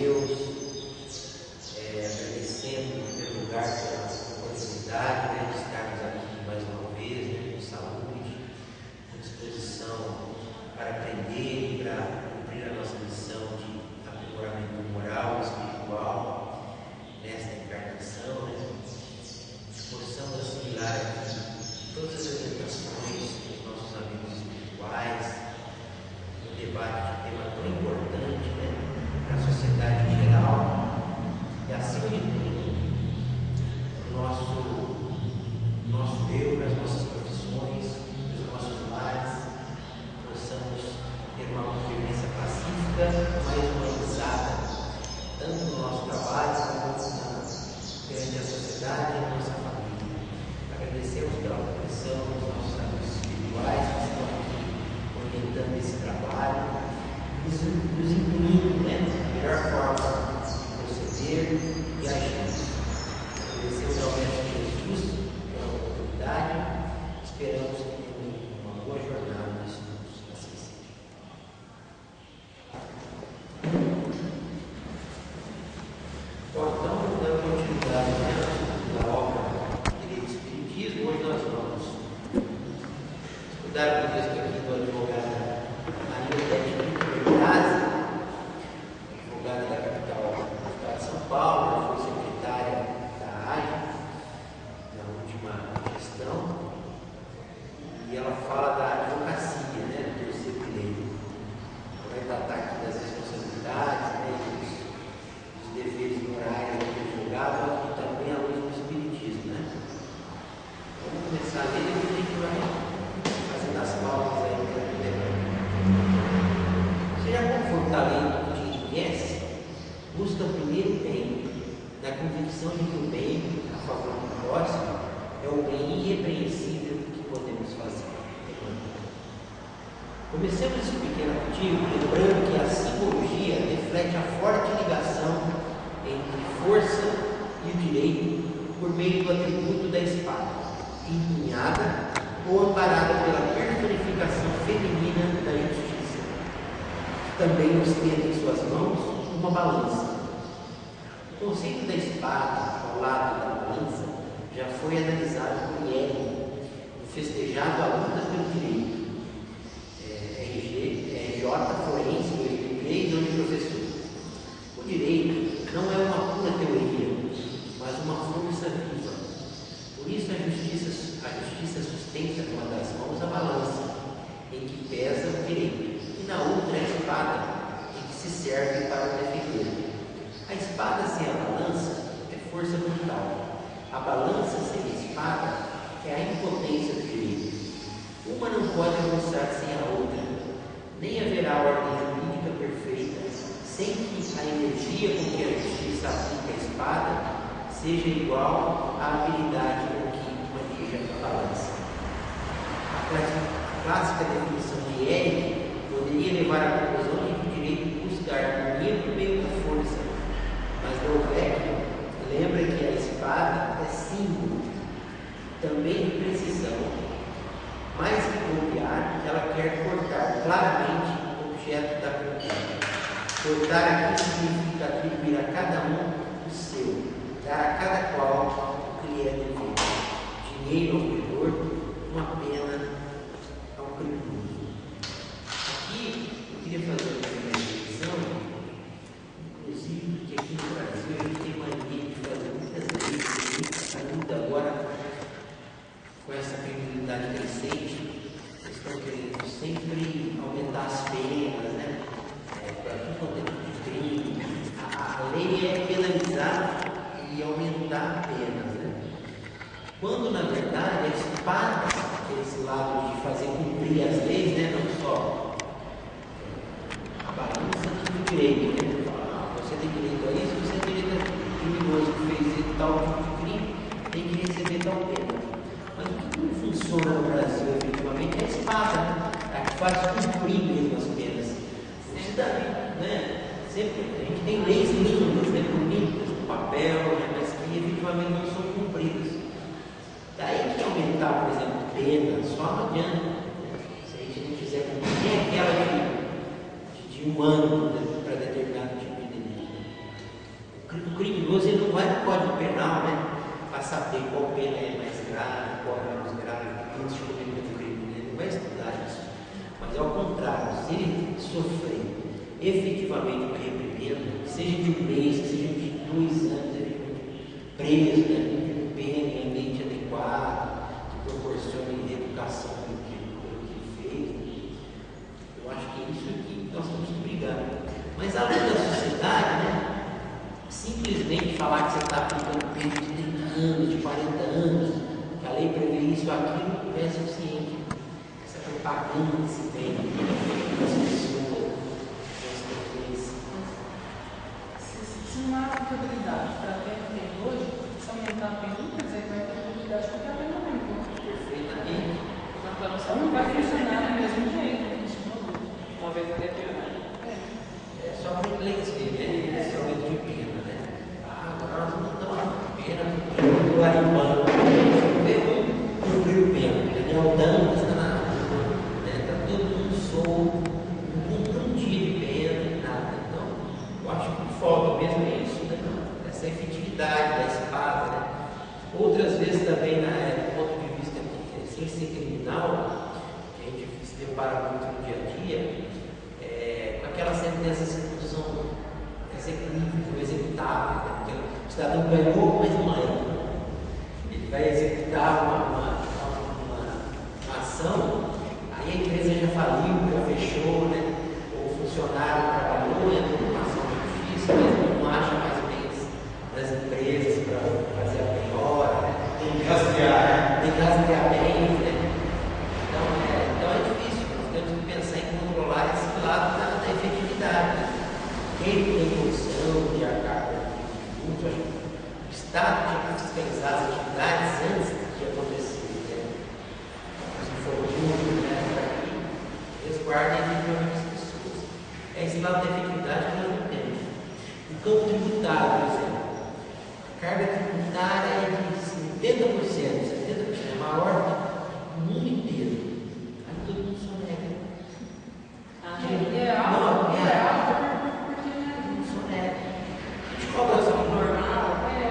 Deus, agradecendo em primeiro lugar pela oportunidade, de estarmos aqui mais uma vez, com saúde, com disposição para aprender e para cumprir a nossa missão de aprimoramento moral e espiritual nesta encarnação, possamos assimilar aqui todas as orientações dos nossos amigos espirituais, no debate de tema tão importante para a sociedade em geral. E acima de tudo, o nosso eu, nas nossas profissões, nos nossos lares, possamos ter uma convivência pacífica, mais humanizada, tanto no nosso trabalho como perante a sociedade e a nossa família. Agradecemos pela proteção dos nossos amigos espirituais que estão aqui orientando esse trabalho, nos incluindo da melhor forma e agir. Agradecemos ao Mestre Jesus pela oportunidade, esperamos que tenham uma boa jornada nos estudos, assim seja. Bom, então, dando continuidade na obra Direito do Espiritismo, hoje nós vamos estudar o texto aqui do advogado Maria Odete Bertazzi, advogada da capital de São Paulo, foi secretária da AGE na última gestão, e ela fala da advocacia, do terceiro direito. Vai tratar aqui das responsabilidades, dos deveres morais do advogado e também à luz do espiritismo. Vamos começar a ler e depois a gente vai fazendo as pausas aí para poder. Seja como for o talento que te enriquece, busca o primeiro bem, na convicção de que o bem a favor do próximo é o bem irrepreensível que podemos fazer. Comecemos esse pequeno artigo lembrando que a simbologia reflete a forte ligação entre força e o direito por meio do atributo da espada, empunhada ou amparada pela personificação feminina da justiça, que também ostenta em suas mãos uma balança. O conceito da espada ao lado da balança já foi analisado por Hegel, no festejado A Luta pelo Direito, RJ Forense 2003, onde professor. O direito não é uma pura teoria, mas uma força viva. Por isso a justiça sustenta numa das mãos a balança, em que pesa o direito, e na outra a espada, em que se serve para o defender. A espada sem a balança é força brutal. A balança sem a espada é a impotência do direito. Uma não pode avançar sem a outra. Nem haverá ordem jurídica perfeita sem que a energia com que a justiça aplica a espada seja igual à habilidade com que maneja a balança. A clássica definição de Hegel poderia levar à conclusão de que o direito busca harmonia por meio da força. Mas Lovecchio lembra que a espada é símbolo, também de precisão. Mais que golpear, ela quer cortar claramente o objeto da conquista. Cortar aqui significa atribuir a cada um o seu, dar a cada qual o que lhe é devido. Dinheiro ao credor, uma pena ao criminoso. Aqui eu queria fazer uma primeira reflexão, inclusive porque aqui no Brasil a gente tem mania de fazer muitas leis, a luta agora com essa criminalidade crescente, eles estão querendo sempre aumentar as penas, para tudo quanto é tipo de crime. A lei é penalizar e aumentar penas, quando na verdade a espada, esse lado de fazer cumprir as leis, não só a balança do direito, você tem direito a isso, você tem direito a criminoso que fez tal tipo de crime, tem que receber tal pena. Mas o que não funciona no Brasil efetivamente é a espada, a que faz cumprir mesmo as penas. O cidadão, sempre a gente tem leis lindas, bonitas no papel, mas que efetivamente não são cumpridas. Daí que aumentar, por exemplo, pena, só não adianta. Se a gente não quiser cumprir, nem aquela de um ano para determinado tipo de delito. saber qual pena é mais grave, qual é menos grave, antes de cometer o crime. Ele não vai estudar isso. Mas ao contrário, se ele sofrer efetivamente uma reprimenda, seja de um mês, seja de 2 anos, ele fica preso, né? Com pena em ambiente adequado, que proporcione educação pelo que ele fez. Eu acho que é isso aqui que nós temos que brigar. Mas a luta da sociedade, né? Simplesmente falar que você está aplicando pena de 30 anos, de 40 anos, que a lei prevê isso ou aquilo, não é suficiente. Essa propaganda que se tem das pessoas, se não há aplicabilidade para a pena que tem hoje, se aumentar a pena, quer dizer que vai ter aplicabilidade porque a pena aumentou. Perfeitamente. Então não vai funcionar do mesmo jeito. Uma vez até pior. É só para inglês ver, né? Esse aumento de pena, né? Agora nós não estamos pena do garimpando. Cumpriu pena, ele andando, está todo mundo solto, não cumpriu um dia de pena, nada. Então, eu acho que falta mesmo isso, né? Essa efetividade da espada, né? Outras vezes também, do ponto de vista sem ser criminal, que a gente se depara muito no dia a dia, com aquela sentença execução executível, executável, né? Que o cidadão ganhou, mas não é. Ele vai executar uma ação, aí a empresa já faliu, já fechou, né? O funcionário trabalhou, entrou numa ação de justiça, mas não acha mais bens das empresas para fazer a penhora, né? Tem que rastrear bens, né? Então é difícil, nós temos que pensar em controlar esse lado da efetividade. Quem tem condição de arcar com o tributo, o Estado tinha que fiscalizar as atividades antes de acontecer, né? Os infortúnios, né? Para que resguardem efetivamente as pessoas. É esse lado da efetividade que nós não temos. O campo tributário, por exemplo, a carga tributária é de 70%, 70%, maior do mundo inteiro. Aí todo mundo sonega. Cobra só normal.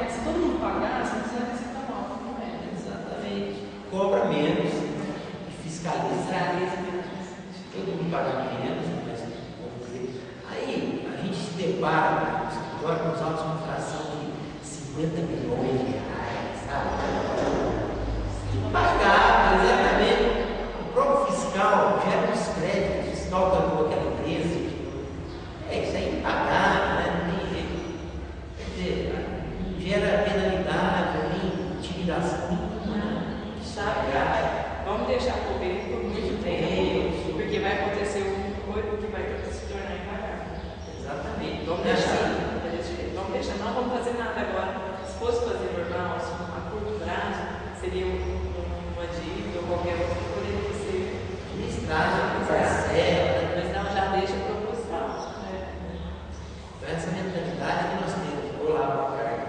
Se todo mundo pagasse, não precisa ser tão alto, não é? Exatamente. Cobra menos e fiscaliza menos. Se todo mundo pagar menos, aí a gente se depara no escritório com os autos de infração de 50 milhões de reais, sabe? Impagável, exatamente. O próprio fiscal gera um descrédito, o fiscal pagou aquela empresa. Isso é impagável, né? Não tem jeito. Quer dizer, não gera penalidade, nem intimidação nenhuma. Sabe? Vamos deixar correr por muito tempo, porque vai acontecer alguma coisa que vai se tornar impagável. Exatamente. Vamos deixar, não vamos fazer nada agora. Se fosse fazer normal, a curto prazo, seria uma dívida ou qualquer outra que poderia ser Administrada, parcela. Mas não, já deixa proposital. Então, essa mentalidade que nós temos, vou lá para a carga.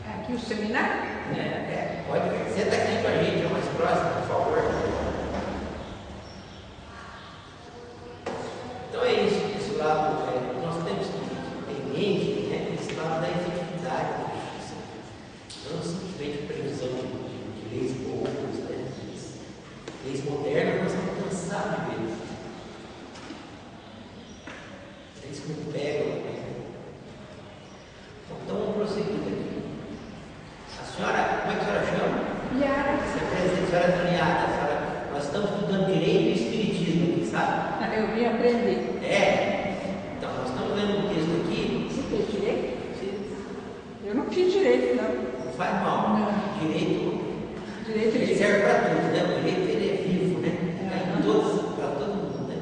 Aqui o seminário? Pode vir. Senta aqui com a gente, é mais próximo, por favor. Então é isso, esse lado, nós temos que ter em mente, né, esse lado da efetividade da justiça. Não simplesmente previsão de leis boas, né, leis modernas, nós estamos cansados de ver. Leis que não pegam, né? Então vamos prosseguir aqui. A senhora, como é que a senhora chama? Yara. Você apresenta, a senhora Toniada, nós estamos estudando direito e espiritismo aqui, sabe? Eu vim aprender. Então, nós estamos lendo um texto aqui. Você fez direito? Eu não fiz direito, não. Não faz mal. Não. Direito ele serve para tudo, né? O direito ele é vivo, né? Para todo mundo, né?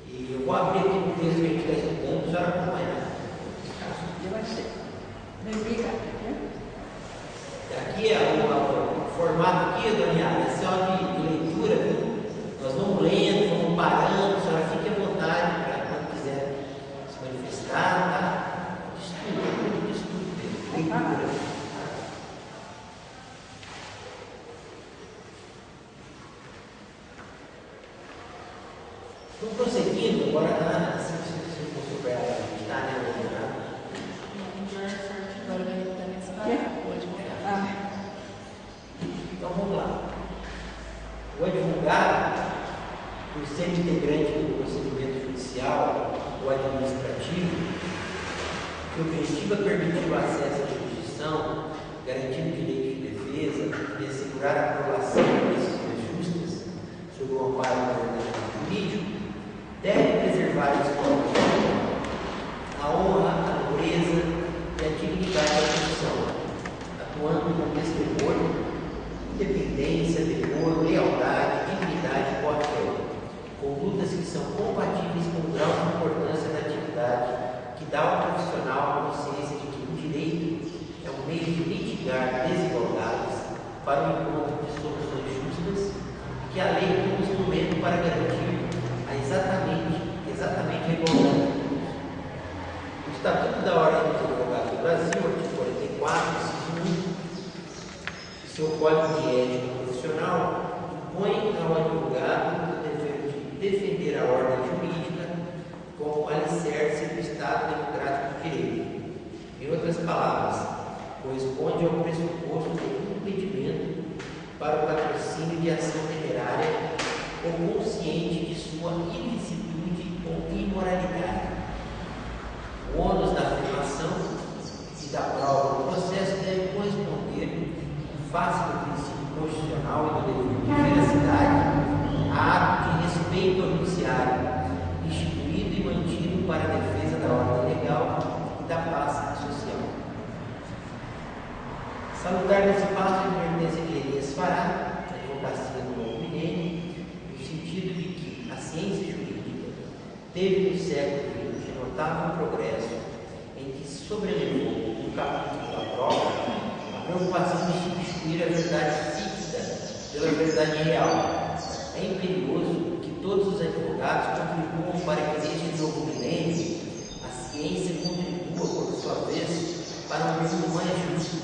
E eu vou abrir aqui um texto que a gente está estudando, para a senhora acompanhar. Vai ser. Bem, obrigada. Aqui é o formato aqui, Dona Yara, é só de leitura, viu? Nós vamos lendo, vamos parando, a senhora fique à vontade para quando quiser se manifestar, tá? Estudo, leitura. Vamos prosseguindo agora, se eu for superar, a gente está, né? advogado, por ser integrante do procedimento judicial ou administrativo, que objetiva permitir o acesso à jurisdição, garantindo o direito de defesa e assegurar a aprovação de decisões justas sob o amparo do ordenamento jurídico, deve preservar a honra, a nobreza e a dignidade da profissão, atuando com destemor, independência, decoro, lealdade, dignidade e boa-fé, condutas que são compatíveis com o grau de importância da atividade que dá ao profissional a consciência de que o direito é um meio de mitigar desigualdades para o encontro de soluções justas e que a lei é um instrumento para garantir exatamente a igualdade. O Estatuto da Ordem dos Advogados do Brasil, artigo 44, inciso 1, e seu Código de Ética Profissional impõe ao advogado o dever de defender a ordem jurídica como alicerce do Estado Democrático de Direito. Em outras palavras, corresponde ao pressuposto de impedimento para o patrocínio de ação temerária ou consciente de sua ilicitude ou imoralidade. O ônus da afirmação e da prova do processo deve corresponder, em face do princípio constitucional e do dever de veracidade, a ato de respeito ao judiciário, instituído e mantido para a defesa da ordem legal e da paz social. Salutar nesse passo a advertência de Elias Fará, da Advocacia do Novo Milênio, no sentido de que a ciência jurídica teve no século XX notável progresso em que se sobrelevou no capítulo da prova a preocupação de substituir a verdade física pela verdade real. É imperioso que todos os advogados contribuam para que neste novo milênio a ciência contribua, por sua vez, para um mundo mais justo,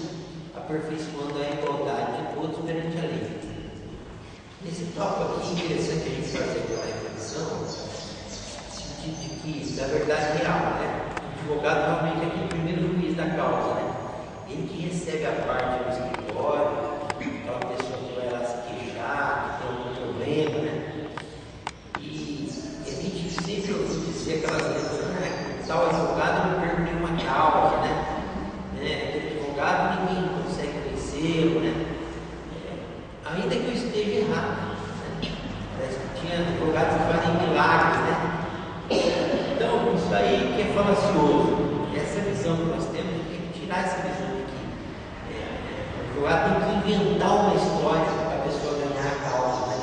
aperfeiçoando a igualdade de todos perante a lei. Nesse tópico aqui, é interessante a gente fazer uma reflexão de que, da verdade real, né? O advogado realmente é aquele primeiro juiz da causa, né? Ele que recebe a parte do escritório, aquela pessoa que vai lá se queixar, que tem algum problema, né? E a gente sempre ouviu dizer aquelas letras, né? Tal advogado não perde nenhuma causa, né? Aquele advogado ninguém consegue vencê-lo, né? Ainda que eu esteja errado, né? Parece que tinha advogados que fazem milagres, né? Então, isso aí que é falacioso. Essa visão que nós temos, tem que tirar essa visão de que o advogado tem que inventar uma história para a pessoa ganhar a causa, né?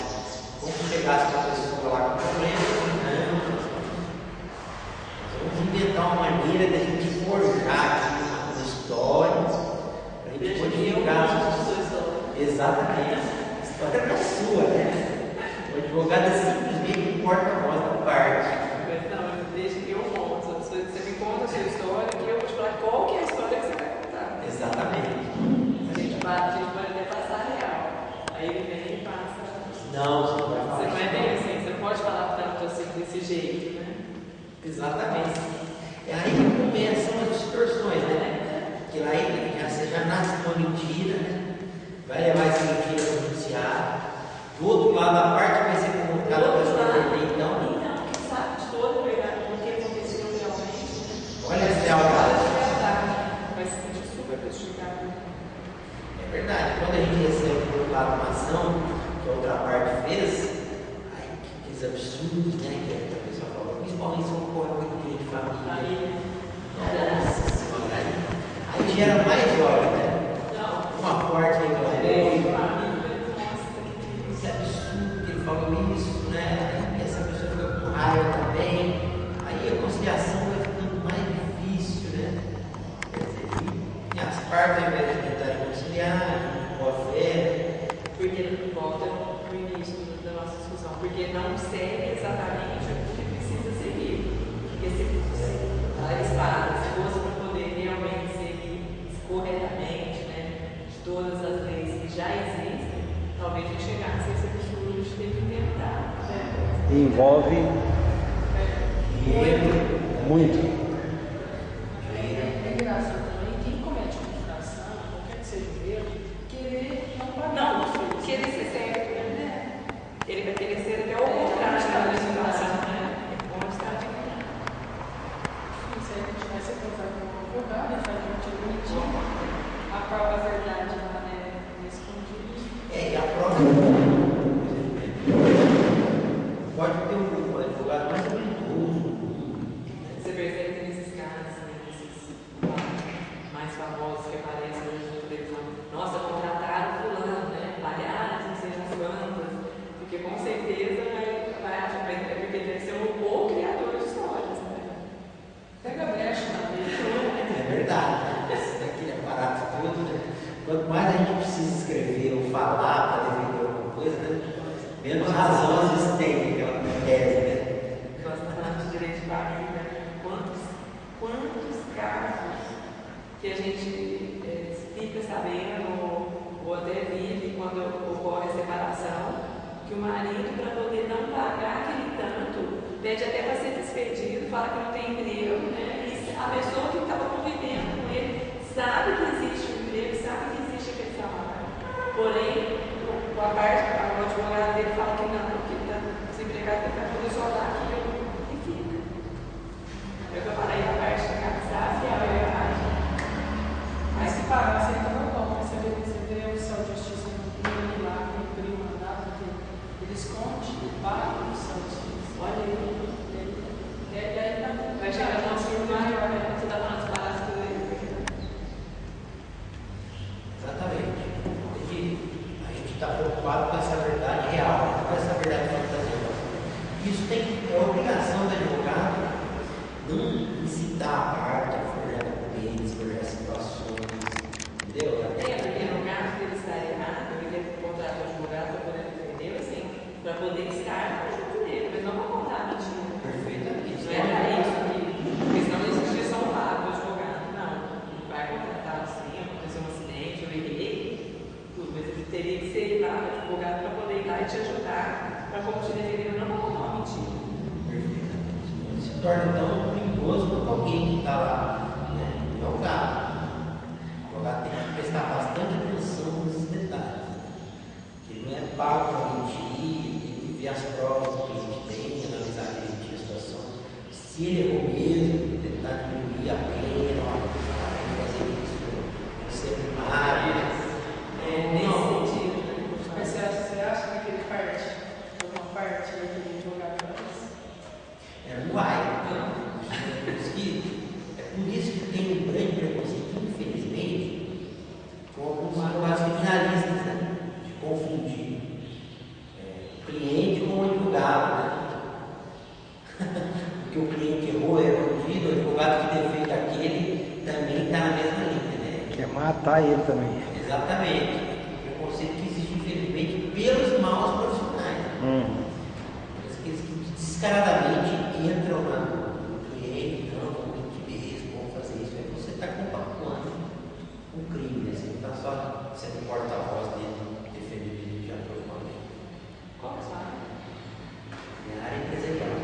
Como se chegasse uma pessoa lá com problema, não, vamos inventar uma maneira da gente forjar uma história para a gente modificar. Exatamente. A história é sua, né? O advogado é simplesmente um porta-voz da parte. Não, deixa que eu conto. Você me conta a sua história e eu vou te falar qual que é a história que você vai contar. Exatamente. A gente pode até passar a real. Aí ele vem e passa. Não, você não vai falar. Você não é bem assim, você não pode falar tanto assim desse jeito, né? Exatamente. É aí que começam as distorções, né? Que lá você já nasce com a mentira, né? Vai levar essa mentira para o judiciário. Do outro lado da parte vai ser colocada a pessoa perder, então. Então, quem sabe de todo verdade, o que aconteceu realmente, né? Olha essa lealdade. Vai se sentir super prejudicado. É verdade. Quando a gente recebe do outro lado uma ação que a outra parte fez, aí aqueles absurdos, né? Que a pessoa fala, principalmente se for muito direito de família. Nossa senhora. Aí gera mais ódio, né? Uma porta aí para esse absurdo que ele falou isso, né? Essa pessoa fica com raiva também. Aí a conciliação vai ficando mais difícil, né? E as partes, ao invés de tentarem conciliar, boa fé. Porque volta no início da nossa discussão, porque não segue exatamente o que precisa seguir. Porque se a espada, se fosse para poder realmente seguir corretamente, todas as leis que já existem, talvez a gente chegasse a esse absurdo de ter que inventar. Envolve muito. É engraçado também, quem comete uma infração, qualquer que seja o erro, querer não pagar. Não, querer ser certo, né? Ele vai pede até para ser despedido, fala que não tem emprego, né? E a pessoa que estava convivendo com ele sabe que existe o emprego, sabe que existe aquele salário. Porém, o advogado dele fala que não, que ele está desempregado, que ele vai poder só dar aquilo e fica. Eu vou falar aí a parte de casar, que é a verdade. Mas se parar, você ainda não bom, mas você vê o céu de justiça no lá, cumprir o mandato, porque ele esconde, ele paga o céu de justiça. Olha aí. E aí tá bom. Vai chegar no nosso maior, né? Você está falando dos palácios dele. Exatamente. A gente está preocupado com essa verdade real, com essa verdade fantasiosa. Isso é obrigação do advogado não incitar a parte, forjar documentos, forjar situações, entendeu? Porque no caso dele estar errado, ele deve contratar o advogado para poder defender, assim, para poder estar junto dele, mas não para contar a mentira. Perfeitamente. Não era isso que. Porque senão ele existia só um lado do advogado. Não, não vai contratar assim, aconteceu um acidente, eu errei, tudo, mas ele teria que ser lá o advogado para poder ir lá e te ajudar para como te defender, não para contar uma mentira. Perfeitamente. Se torna tão perigoso quanto alguém que está lá, né? Não é o caso. O advogado tem que prestar bastante atenção nesses detalhes. Que não é pago para mentir, tem que ver as provas que a gente tem, analisar direitinho a situação. Se ele errou mesmo, tentar diminuir a pena, fazer isso, ser primário. Nesse sentido. Mas você acha que aquele parte, uma parte daquele advogado Não vai. É por isso que tem um grande preconceito, infelizmente, com alguns advogados criminalistas, né? De confundir o cliente com o advogado, né? Porque o cliente errou, é bandido, o advogado que defende aquele também está na mesma linha, né? Quer matar ele também. Exatamente. O preconceito que existe, infelizmente, pelos maus profissionais. Aqueles que descaradamente entram no cliente, não, vamos mentir mesmo, vamos fazer isso. Aí você está compactuando o crime, né? Você não está só sendo porta-voz dele, defendendo ele já profissionalmente. Qual que é a sua área? Minha área empresarial.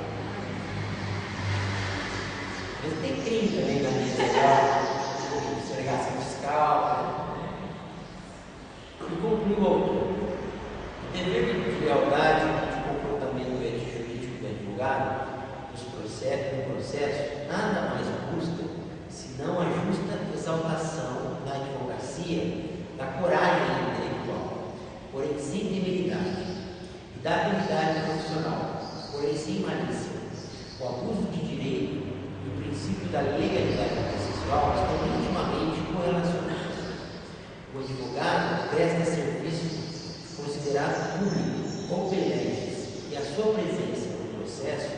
Mas tem crime também na área empresarial, segregação fiscal, né? E conclui o autor. O dever de lealdade de comportamento jurídico do advogado no processo nada mais busca senão a justa exaltação da advocacia, da coragem intelectual, porém sem temeridade, e da habilidade profissional, porém sem malícia. O abuso de direito e o princípio da legalidade processual estão intimamente correlacionados. O advogado presta serviço considerado público ou pelentes e a sua presença no processo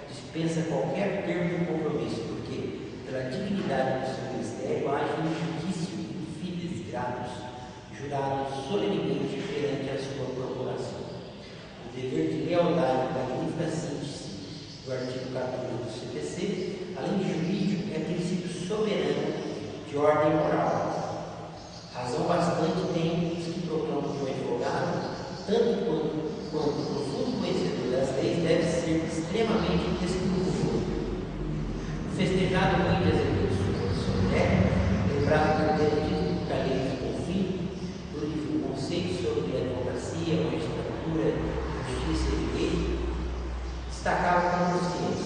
dispensa qualquer termo de compromisso, porque, pela dignidade do seu ministério, age um juízo infinitos gratos, jurados solenemente perante a sua corporação. O dever de lealdade, magnífica síntese do artigo 14 do CPC, além de jurídico, é princípio soberano de ordem moral. Razão bastante tem os que proclamam que o advogado, tanto quanto profundo conhecedor das leis, deve ser extremamente escrupuloso. O festejado rei de Azevedo Sodré, lembrado por Benedito Calheiros Bonfim, do livro Conceito sobre Advocacia, Magistratura, Justiça e Direito, destacava como os seguintes.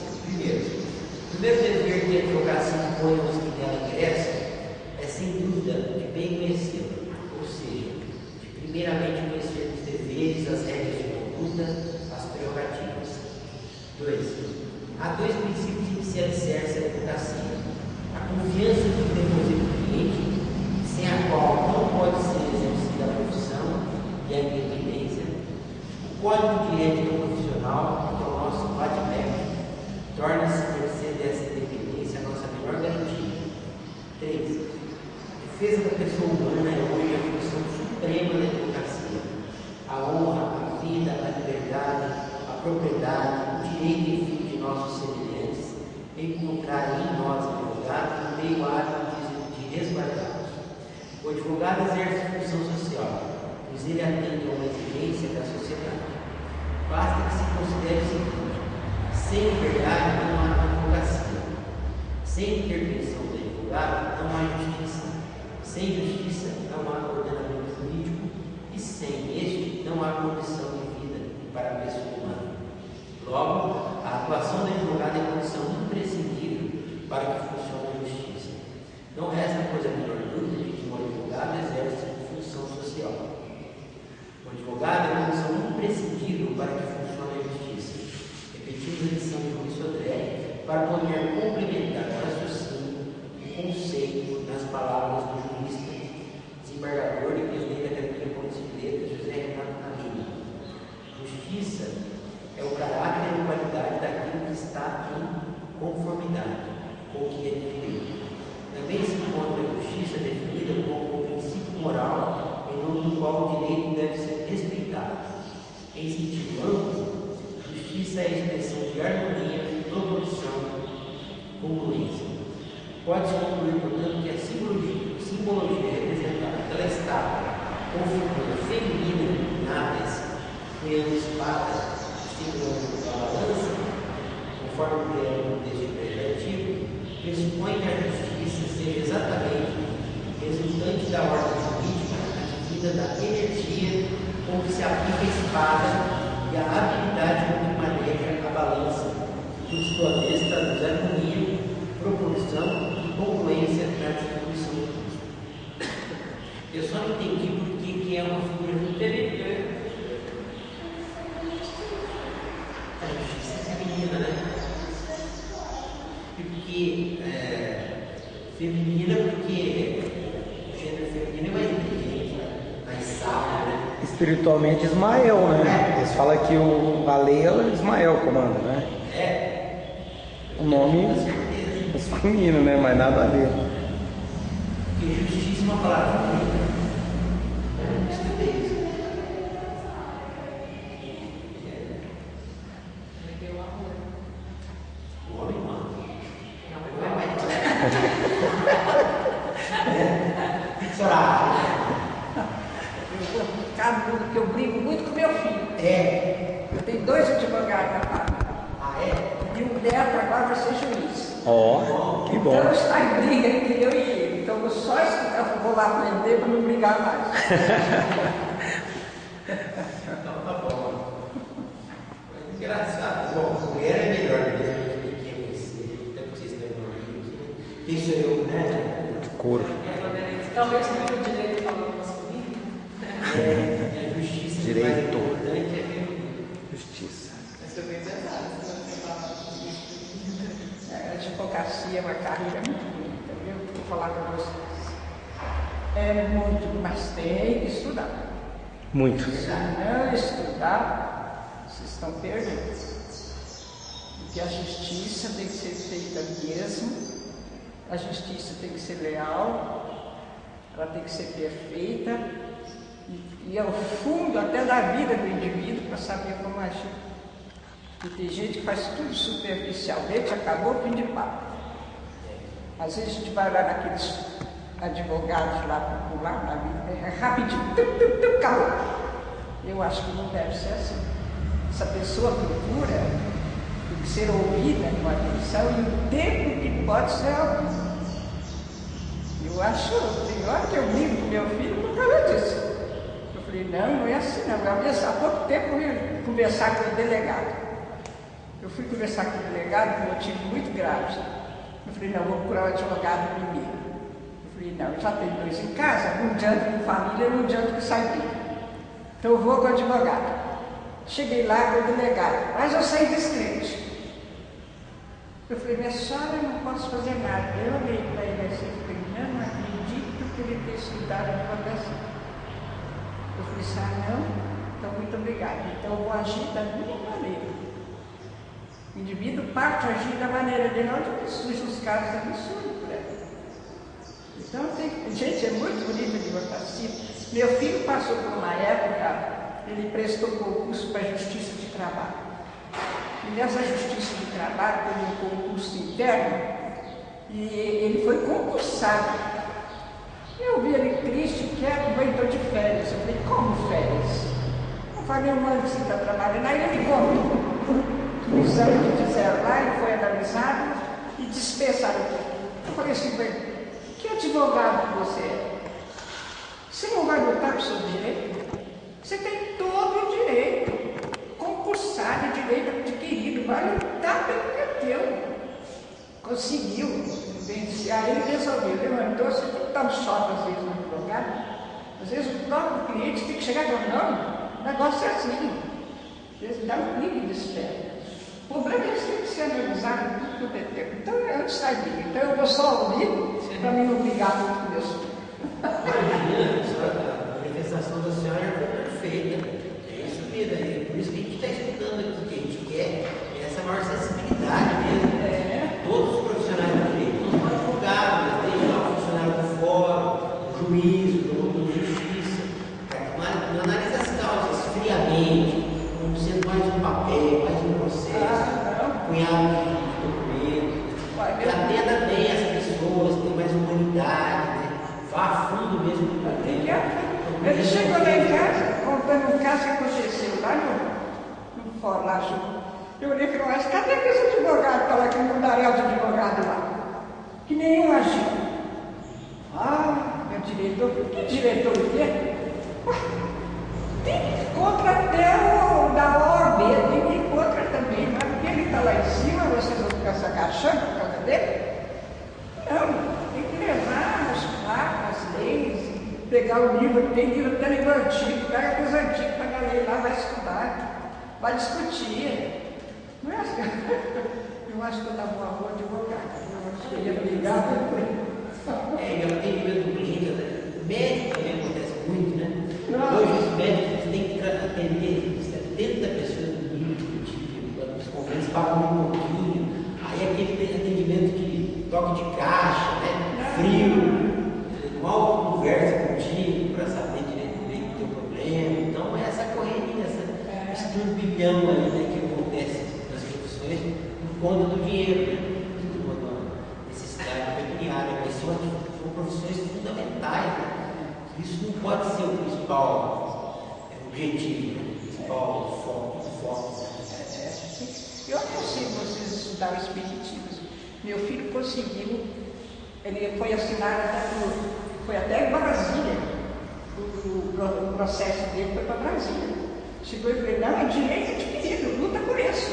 O primeiro dever que a advocacia impõe aos que nela ingressam é, sem dúvida, de bem conhecê-la, ou seja, de primeiramente conhecer os deveres, as regras de conduta, as prerrogativas. 2. Há dois princípios em que se alicerça a advocacia: a confiança que deposita o cliente, sem a qual não pode ser exercida a profissão, e a independência. O Código de Ética Profissional, que é o nosso VADMEC, torna-se, mercê dessa independência, a nossa melhor garantia. 3. Defesa da pessoa humana é hoje a função suprema da advocacia. A honra, a vida, a liberdade, a propriedade, o direito, enfim, de nossos semelhantes, encontrar em nós, advogados, um meio hábil de resguardá-los. O advogado exerce função social, pois ele atende a uma exigência da sociedade. Basta que se considere o seguinte: Sem verdade não há advocacia. Sem intervenção do advogado não há justiça. Sem justiça não há ordenamento jurídico. E sem este não há condição de vida para a pessoa humana. Logo, a atuação do advogado é condição imprescindível para que funcione a justiça. Não resta, pois, a menor dúvida de que um advogado exerce função social. O advogado é condição imprescindível para que funcione a justiça. Repetimos a lição de Luiz Sodré para poder complementar o raciocínio, o conceito nas palavras do jurista, desembargador e presidente da Academia Paulista de Letras, José Renato Nalini. Justiça é o caráter e a qualidade daquilo que está em conformidade com o que é direito. Também se encontra a justiça definida como um princípio moral em nome do qual o direito deve ser respeitado. Em sentido amplo, justiça é a expressão de harmonia, proporção, congruência. Pode-se concluir, portanto, que a simbologia representada pela estátua com figura feminina náveis, criando espada, segurando a balança, conforme o termo deste prelativo, pressupõe que a justiça seja exatamente resultante da ordem jurídica adquirida da energia com que se aplica a espada e a habilidade com que maneja a balança, que por sua vez traduz harmonia, proporção e congruência na distribuição do custo. Eu só não entendi por que é uma figura feminina. A justiça é feminina, né? Porque feminina, porque o gênero feminino é mais inteligente, mais sábio, né? Espiritualmente Ismael, né? Eles falam que a lei é Ismael comanda, né? O nome masculino, né? Mas nada a ver. Porque justiça é uma palavra feminina. Estudei isso. O homem manda. Não é mais. Senhora. Porque eu brigo muito com meu filho. Eu tenho 2 advogados na família. E um neto agora vai ser juiz. Que bom. Então está em briga entre eu e ele. Então eu só vou lá aprender para não brigar mais. Então tá bom. Mas engraçado. Bom, mulher é melhor mesmo do que você. Até porque vocês lembram aqui. Quem sou eu, né? Coro. Talvez tenha o direito falando masculino. É justiça. Direito. O mais importante é feminino. Justiça. Mas eu bem pesado, se você fala. A advocacia é uma carreira muito bonita, viu? Vou falar com vocês. É muito, mas tem que estudar. Muito. Se não estudar, vocês estão perdidos. Porque a justiça tem que ser feita mesmo, a justiça tem que ser leal, ela tem que ser perfeita e ao fundo até da vida do indivíduo para saber como agir. E tem gente que faz tudo superficialmente, acabou o fim de papo. Às vezes a gente vai lá naqueles advogados lá popular, na vida, é rapidinho, acabou. Eu acho que não deve ser assim. Essa pessoa procura tem que ser ouvida com atenção e o tempo que pode ser ouvido. Eu acho, tem hora que eu brigo com meu filho por causa disso. Eu falei, não é assim não. Há pouco tempo eu ia conversar com o delegado. Eu fui conversar com o delegado por um motivo muito grave. Eu falei, não, vou procurar um advogado primeiro. Eu falei, não, eu já tenho 2 em casa, não adianta com família, não adianta que sai bem. Então eu vou com o advogado. Cheguei lá com o delegado, mas eu saí descrente. Eu falei, minha senhora, eu não posso fazer nada. Eu olhei para ele assim e falei, não acredito que ele tenha estudado a advocacia. Eu falei, não, então muito obrigada. Então eu vou agir da minha maneira. O indivíduo parte a agir da maneira dele, onde surgem os casos absurdos por aí. Então, gente, é muito bonita a advocacia. Meu filho passou por uma época, ele prestou concurso para a Justiça de Trabalho. E nessa Justiça de Trabalho teve um concurso interno e ele foi concursado. Eu vi ele triste, quieto, mãe, estou de férias. Eu falei, como férias? Eu falei, mãe, você está trabalhando? Aí ele contou. O exame que fizeram lá, ele foi analisado e dispensaram. Eu falei assim, que advogado que você é? Você não vai lutar por seu direito? Você tem todo o direito, concursado, direito adquirido, vai lutar pelo que é teu. Conseguiu vencer, aí ele resolveu, levantou, você tem que dar um choque às vezes no advogado. Às vezes o próprio cliente tem que chegar e falar, não, o negócio é assim. Às vezes dá um clique de espera. O problema é que tem que ser analisado tudo é tempo. Então eu não sabia. Então eu vou só ouvir para me obrigar muito com meus filhos. Imagina, a manifestação da senhora foi perfeita. É isso mesmo, é por isso que a gente está estudando aqui, o que a gente quer é essa maior sensibilidade mesmo. Todos os profissionais do direito, não só advogados, mas tem lá o funcionário do fórum, o juiz, o promotor de justiça, para que não analise as causas friamente, como sendo mais um papel, mais um processo, punhado de documentos, que atenda bem as pessoas, tem mais humanidade, né? Vá a fundo mesmo do problema. Ele chegou lá em casa, contando um caso que aconteceu lá no fórum, lá junto. Eu olhei e falei, mas cadê aquele advogado que está lá, que não daria de advogado lá? Que nenhum agiu. Ah, meu diretor, que diretor o quê? Tem contra até o da OAB, tem que ir contra também, mas porque ele está lá em cima, vocês vão ficar se agachando por causa dele? Não, tem que levar as placas, as leis, pegar o livro, tem livro até livro antigo, pega aqueles antigos para a galera lá, vai estudar, vai discutir. Não é assim? Eu acho que eu estava uma boa advogada, eu acho que eu ia brigar com ele. E o atendimento do cliente, né? Médico também acontece muito, né? Não. Hoje os médicos têm que atender 70 pessoas no mínimo, os convênios pagam um pouquinho, aí aquele atendimento de toque de caixa, né? Frio, mal conversa contigo para saber direito do teu problema. Então é essa correria, esse turbilhão aí, né, que acontece nas profissões por conta do dinheiro, né? Necessidade pecuniária, mas são profissões fundamentais, né? Isso não pode ser o principal objetivo, o principal foco. Eu não sei se vocês estudaram espiritismo. Meu filho conseguiu, ele foi assinado foi até Brasília, o processo dele foi para Brasília. Chegou e falou, não, é direito adquirido, luta por isso.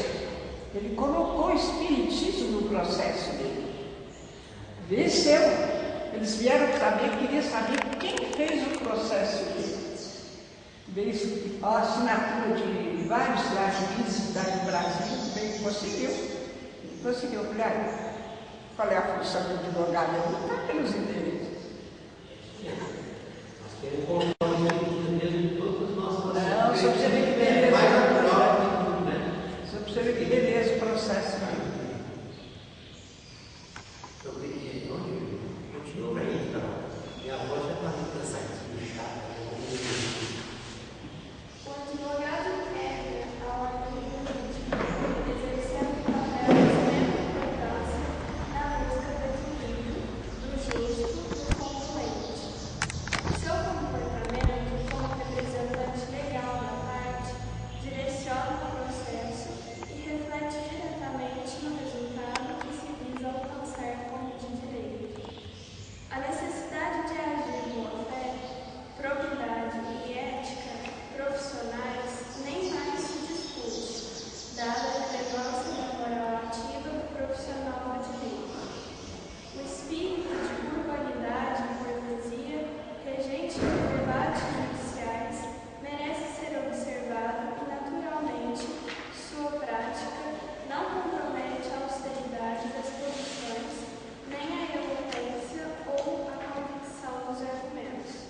Ele colocou o espiritismo no processo dele. Venceu. Eles vieram saber, queriam saber quem fez o processo dele. Veio a assinatura de vários lá, juízes do Brasil, veio, conseguiu. Conseguiu, falei, a função do advogado é lutar pelos interesses. Nós queremos colocar o mesmo em todos os nossos processos. Não, só precisa ver que beleza. É mais natural que tudo, né? Só precisa ver que beleza o processo. Continua para aí, então. Minha avó já está muito cansadinha, chata. O advogado regra a ordem jurídica, exercendo o papel de extrema importância na busca do equilíbrio, do justo e do concluente. Seu comportamento como representante legal da parte direciona o processo e reflete diretamente no resultado que se visa alcançar como de direito. A necessidade de agir com boa-fé, probidade e ética profissionais nem mais se discute, dada a relevância da moral ativa do profissional do direito. O espírito de urbanidade e cortesia regente nos debates judiciais merece ser observado e, naturalmente, sua prática não compromete a austeridade das posições, nem a eloquência ou a convicção dos argumentos.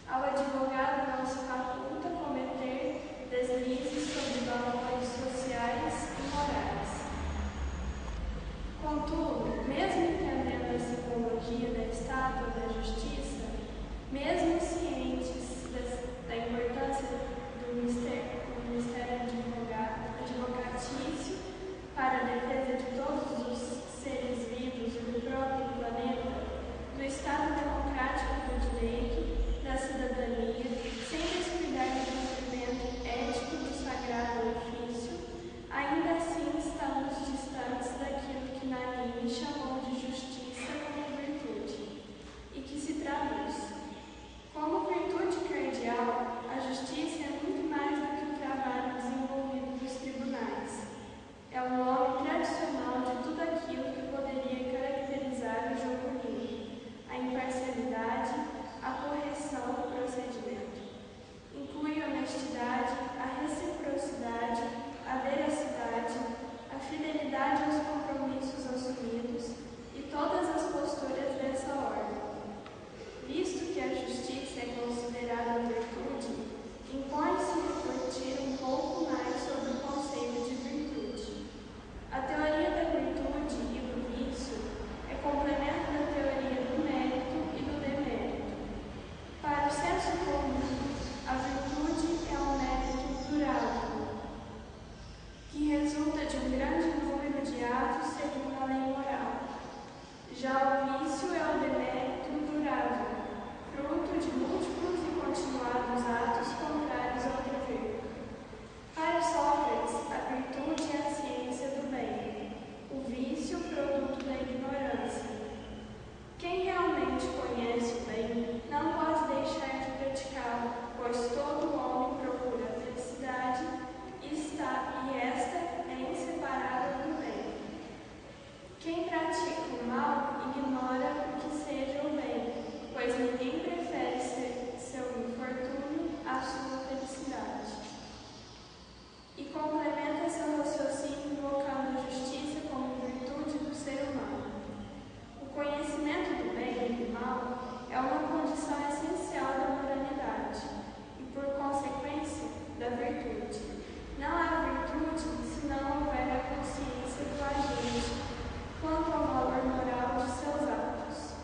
Ao advogado não se faculta cometer deslizes sobre valores sociais e morais. Contudo, mesmo entendendo a simbologia da estátua da justiça, mesmo cientes da importância do ministério advocatício para a defesa de todos os seres vivos e do próprio planeta, do Estado democrático do direito, da cidadania, sem descuidar do cumprimento ético do sagrado ofício, ainda assim mal ignora o que seja o bem, pois ninguém prefere seu infortúnio à sua felicidade. E complementa seu raciocínio invocando a justiça como virtude do ser humano. O conhecimento do bem e do mal é uma condição essencial da moralidade e, por consequência, da virtude. Não há virtude se não houver a consciência do agente quanto ao valor moral de seus atos.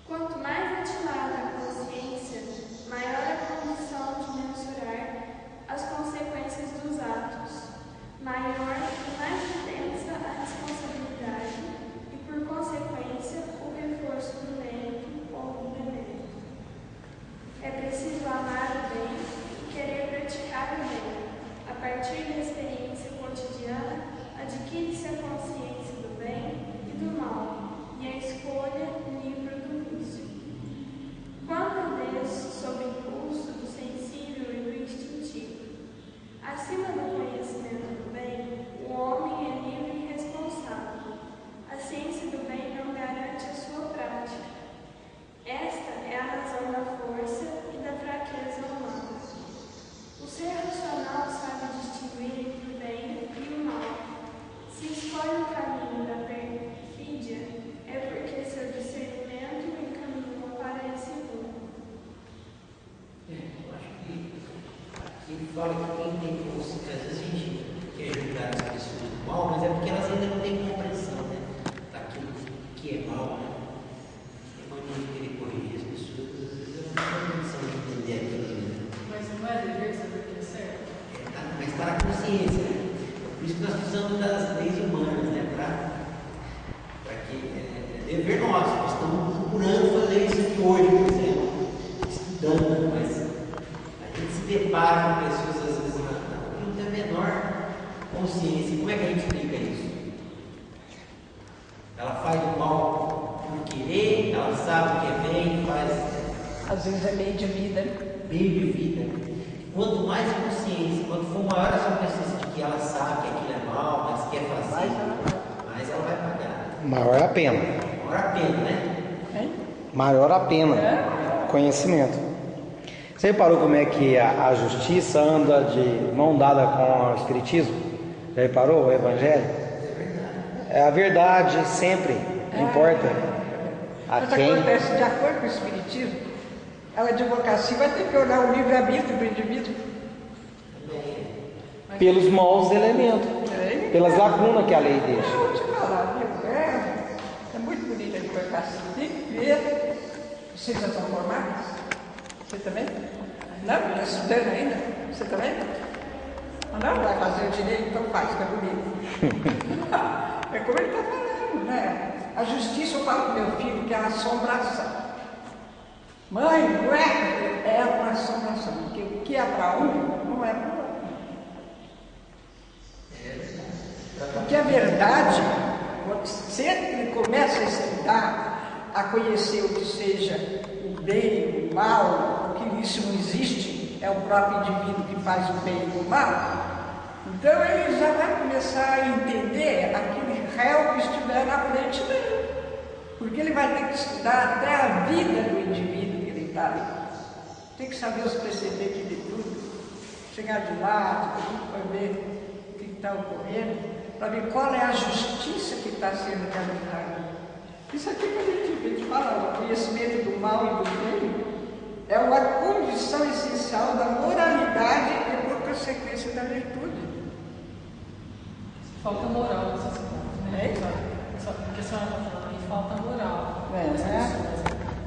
Quanto mais atilada a consciência, maior a condição de mensurar as consequências dos atos, maior e mais intensa a responsabilidade e, por consequência, o reforço do mérito ou do demérito. É preciso amar o bem e querer praticar o bem. A partir da experiência cotidiana, adquire-se a consciência do bem e do mal e a escolha livre do vício. Quanto a Deus, sob impulso do sensível e do instintivo. Acima do conhecimento do bem, o homem é livre e responsável. A ciência do bem não garante a sua prática. Esta é a razão da força e da fraqueza humana. O ser racional sabe distinguir entre o bem e o mal. Se escolhe o caminho da perfídia, é porque seu discernimento o encaminhou para esse rumo. Eu acho que aqui fala que quem tem consciência, às vezes a gente quer julgar as pessoas do mal, mas é porque elas ainda não têm compreensão, né? Daquilo que é mal, né? Tem mania de querer corrigir as pessoas, às vezes elas não têm condição de entender aquilo, né? Mas não é dever saber o que é certo? Mas está na consciência, né? Por isso que nós precisamos das leis humanas, né? Para que dever nosso, nós estamos procurando fazer isso aqui hoje, por exemplo, estudando, mas a gente se depara com pessoas às vezes que não tem a menor consciência. Como é que a gente explica isso? Ela faz o mal por querer, ela sabe o que é bem, faz. Às vezes é meio de vida. Meio de vida. Quanto mais consciência, quanto for maior a sua consciência de que ela sabe que aquilo é mal, mas quer fazer, mais ela vai pagar. Maior a pena. Maior a pena, né? Hein? Maior a pena. Conhecimento. Você reparou como é que a justiça anda de mão dada com o espiritismo? Já reparou o evangelho? É a verdade sempre, não importa a Mas quem. acontece, de acordo com o espiritismo, a advocacia vai ter que olhar o livre-arbítrio do indivíduo. Pelos maus elementos, pelas lacunas que a lei deixa. Eu vou te falar, viu? É muito bonita a advocacia. Tem que ver. Vocês já estão formados? Você também? Não, está estudando ainda. Você também? Não, vai fazer o direito, então faz, que é bonito. É como ele está falando, né? A justiça, eu falo para meu filho que é a assombração. Mãe, ué, é uma assombração, porque o que é para um não é para o outro. Porque a verdade, se ele começa a estudar, a conhecer o que seja o bem, o mal, porque isso não existe, é o próprio indivíduo que faz o bem e o mal, então ele já vai começar a entender aquele réu que estiver na frente dele. Porque ele vai ter que estudar até a vida do indivíduo que ele está ali. Tem que saber os precedentes de tudo, chegar de lá, tudo para ver o que está ocorrendo, para ver qual é a justiça que está sendo realizada. Isso aqui que a gente fala, o conhecimento do mal e do bem, é uma condição essencial da moralidade e por consequência da virtude. Falta moral nessas coisas, né? Porque a senhora está falando aí, falta moral.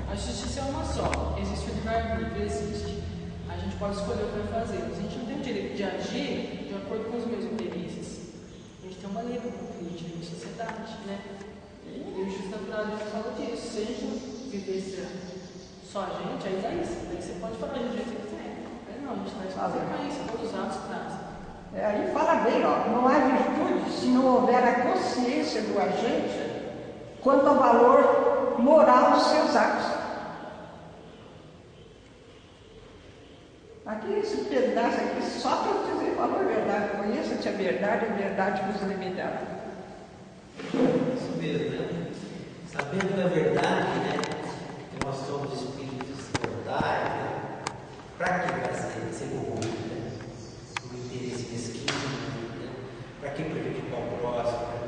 A justiça é uma só. Existe o livre-arbítrio, existe. A gente pode escolher o que vai fazer. Mas a gente não tem o direito de agir de acordo com os meus interesses. A gente tem uma lei para cumprir, a gente vive em sociedade, né? E o justiça natural, a gente fala disso. Se a gente não vivesse só a gente, aí dá isso. Daí você pode falar do jeito que você quiser. Mas não, a gente traz consequência, todos os atos trazem. Aí fala bem, ó, não há virtude se não houver a consciência do agente quanto ao valor moral dos seus atos. Aqui, esse pedaço aqui, só para eu dizer, falou a verdade, conheça-te a verdade vos libertará. Isso mesmo, né? Sabendo da verdade, né, que nós somos espíritos mortais, né, para que vai ser envolvido, né, no interesse mesquinho, né, para que prejudicar o próximo, né,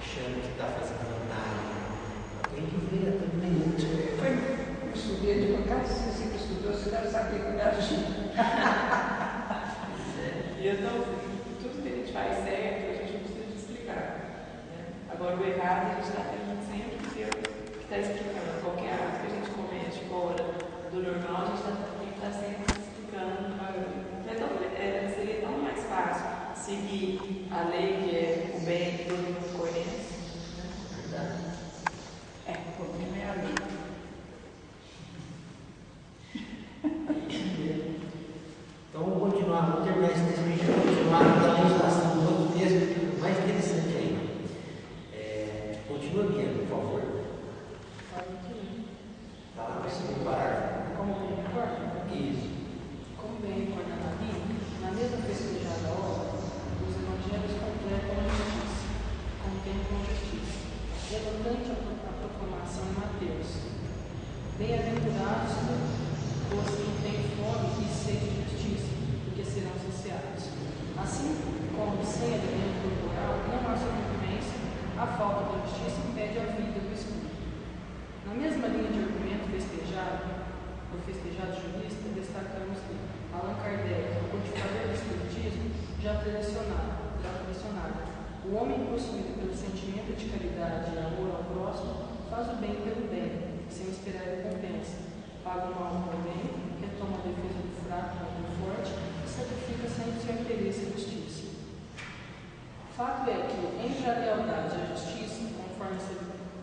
achando que está fazendo vantagem? Alguém que veio a todo minuto. Eu estudei de bancada, se você estudou, você deve saber como é agir. E então, tudo que a gente faz certo, a gente não precisa de explicar. Né? Agora, o errado, a gente está tendo sempre que está explicando. Qualquer ato que a gente comete fora do normal, a gente tem que estar sempre explicando. Seria tão mais fácil seguir a lei, que é o bem, que todo mundo conhece. Né? O problema é a lei. Então vamos continuar, vamos terminar esse texto, a gente vai continuar na legislação do outro texto, mais interessante ainda. Continua vendo, por favor. Está lá no segundo parágrafo. Como bem recorda? Isso. Como bem recorda na Bíblia, na mesma festejada obra, os evangelhos completam a justiça, contemplam a justiça. Relutante a proclamação em Mateus. Bem-aventurados os que têm fome e sede de justiça, porque serão saciados. Assim como sem alimento corporal não há sobrevivência, a falta da justiça impede a vida do espírito. Na mesma linha de argumento o festejado jurista, destacamos que Allan Kardec, o codificador do Espiritismo, já tradicionado, o homem possuído pelo sentimento de caridade e amor ao próximo faz o bem pelo bem, sem esperar recompensa, paga o mal com o bem, retoma a defesa do fraco contra o forte e sacrifica sempre seu interesse e justiça. Fato é que, entre a lealdade e a justiça, conforme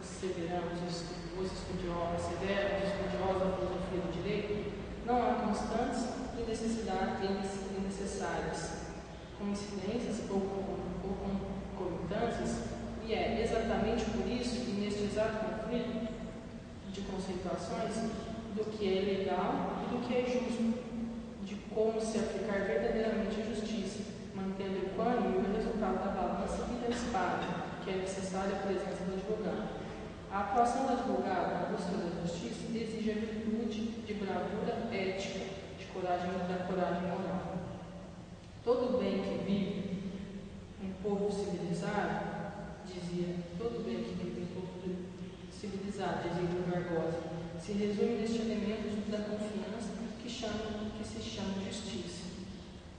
severamos os estudiosos da filosofia do direito, não há constantes e necessárias coincidências ou concomitâncias, e é exatamente por isso que neste exato conflito de conceituações do que é legal e do que é justo, de como se aplicar verdadeiramente a justiça, mantendo equânime o resultado da balança e da espada, que é necessária a presença do advogado. A atuação do advogado na busca da justiça exige a virtude de bravura ética, de coragem moral. Todo bem que vive um povo civilizado, dizia Bruno Barbosa, se resume neste elemento da confiança que se chama justiça.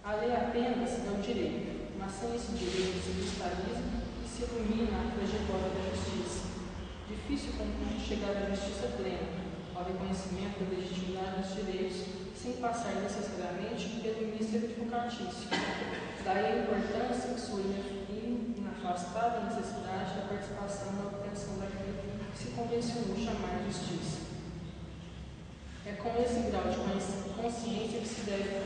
A lei apenas é o direito, mas sem esse direito se cristaliza e se ilumina a trajetória da justiça. Difícil, contudo, chegar à justiça plena, ao reconhecimento da legitimidade dos direitos, sem passar necessariamente pelo mísero advocatício. Daí a importância que sua inafastável necessidade da participação na obtenção daquilo que se convencionou chamar justiça. É com esse grau de consciência que se deve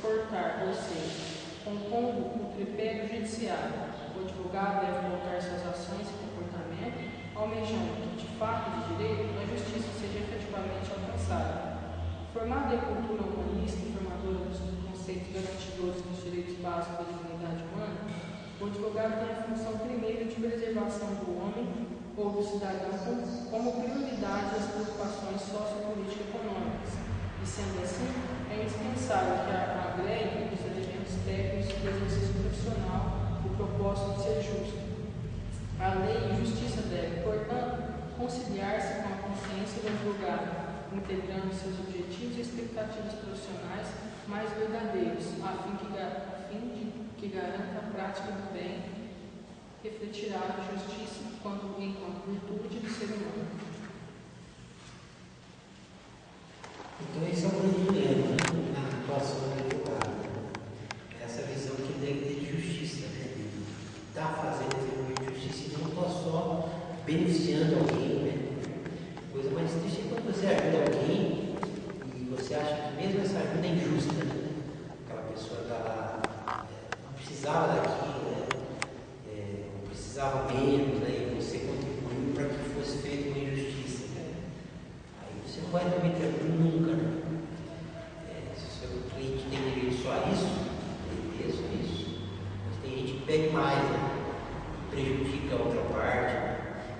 portar, ou seja, compondo o tripé judiciário. O advogado deve voltar suas ações e comportamento, almejando que, de fato de direito, a justiça seja efetivamente alcançada. Formada em cultura humanista e formadora dos conceitos garantidores dos direitos básicos da dignidade humana, o advogado tem a função primeira de preservação do homem ou do cidadão como prioridade das preocupações sociopolítico-econômicas, e sendo assim, é indispensável que agregue os elementos técnicos do exercício profissional o propósito de ser justo. A lei e a justiça devem, portanto, conciliar-se com a consciência do advogado, integrando seus objetivos e expectativas profissionais mais verdadeiros, a fim de que garanta a prática do bem, refletirá a justiça enquanto virtude do ser humano. Então esse é o grande dilema, né, na atuação do advogado. Essa visão que ele deve ter de justiça, né? Ele está fazendo efetivamente justiça e não está só beneficiando alguém, né? Coisa mais triste é quando você ajuda alguém e você acha que mesmo essa ajuda é injusta, né? Aquela pessoa está lá, não precisava daquilo, né? Não precisava menos, né? E você contribuiu para que fosse feita uma injustiça. Aí você não vai também tranquilo nunca, né? Se o seu cliente tem direito só a isso, beleza, só isso. Mas tem gente que pede mais, né? E prejudica a outra parte.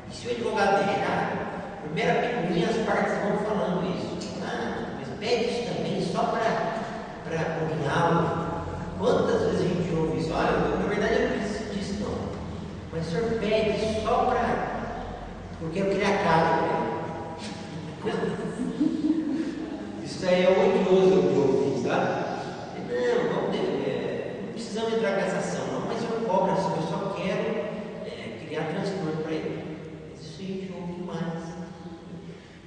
E se Se o advogado deixar, primeira picuinha as partes vão falando isso. Ah, mas pede isso também só para alinhar. Quantas vezes a gente ouve isso? Olha, na verdade eu não preciso disso não. Mas o senhor pede só porque eu queria a casa, né? Isso aí é odioso de ouvir, sabe? Não precisamos entrar com essa ação, não, mas eu cobro assim, eu só quero criar transtorno para ele. Mas isso a gente ouve demais.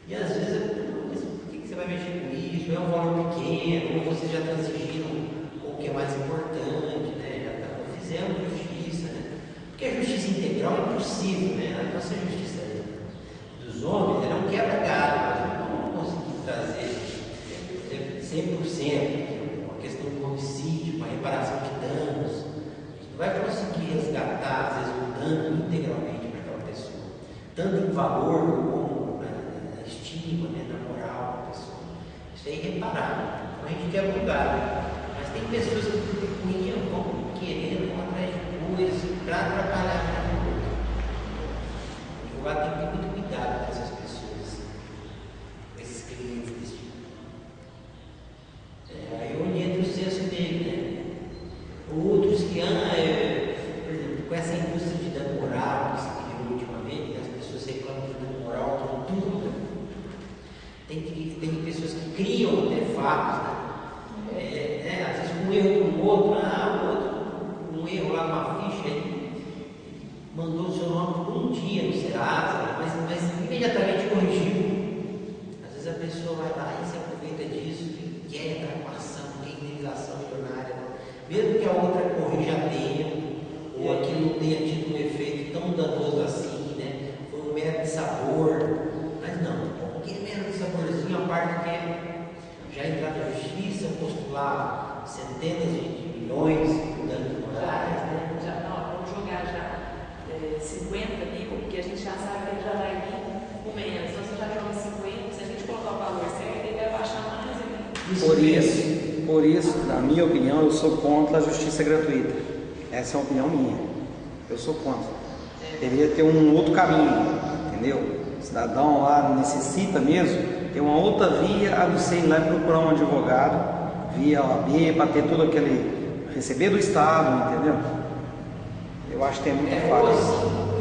E às vezes, mas por que você vai mexer com isso? É um valor pequeno, ou vocês já transigiram com o que é mais importante, né? Já fizemos justiça, né? Porque a justiça integral é impossível, né? A nossa justiça dos homens, ela é um quebra-galho, nós não vamos conseguir trazer 100%. Questão do homicídio, uma reparação de danos, a gente não vai conseguir resgatar, às vezes, um dano integralmente para aquela pessoa, tanto em valor como na estima, né, na moral da pessoa. Isso é irreparável. Então a gente quer lugar, mas tem pessoas que vão querendo, vão atrás de coisas para atrapalhar a vida. O advogado tem que ter muito cuidado com essas pessoas, com esses clientes desse tipo. Aí onde entra o senso dele, né? Outros que, por exemplo, com essa indústria de dano moral que se criou ultimamente, que as pessoas reclamam de dano moral com tudo, né? Tem pessoas que criam artefatos, né? Às vezes um erro do outro, um erro lá numa ficha, ele mandou o seu nome por um dia no Serasa, mas imediatamente corrigiu. Às vezes a pessoa vai lá e se aproveita disso, quer entrar com ação, quer indenização milionária, mesmo que a outra corrija a tempo, ou aquilo não tenha tido um efeito tão danoso assim, né? Foi um mero de sabor, mas não, aquele mero de saborzinho, a parte que já entrar na justiça, postular centenas de milhões por danos morais, né? Vamos jogar já 50 mil, porque a gente já sabe que ele já vai vir com menos, então você já joga 50, se a gente colocar o valor certo, ele vai baixar mais. Por isso, na minha opinião, eu sou contra a justiça gratuita. Essa é uma opinião minha. Eu sou contra. Deveria ter um outro caminho, entendeu? O cidadão lá necessita mesmo ter uma outra via a não ser ir lá e procurar um advogado via OAB para ter tudo aquele receber do Estado, entendeu? Eu acho que tem muita falha.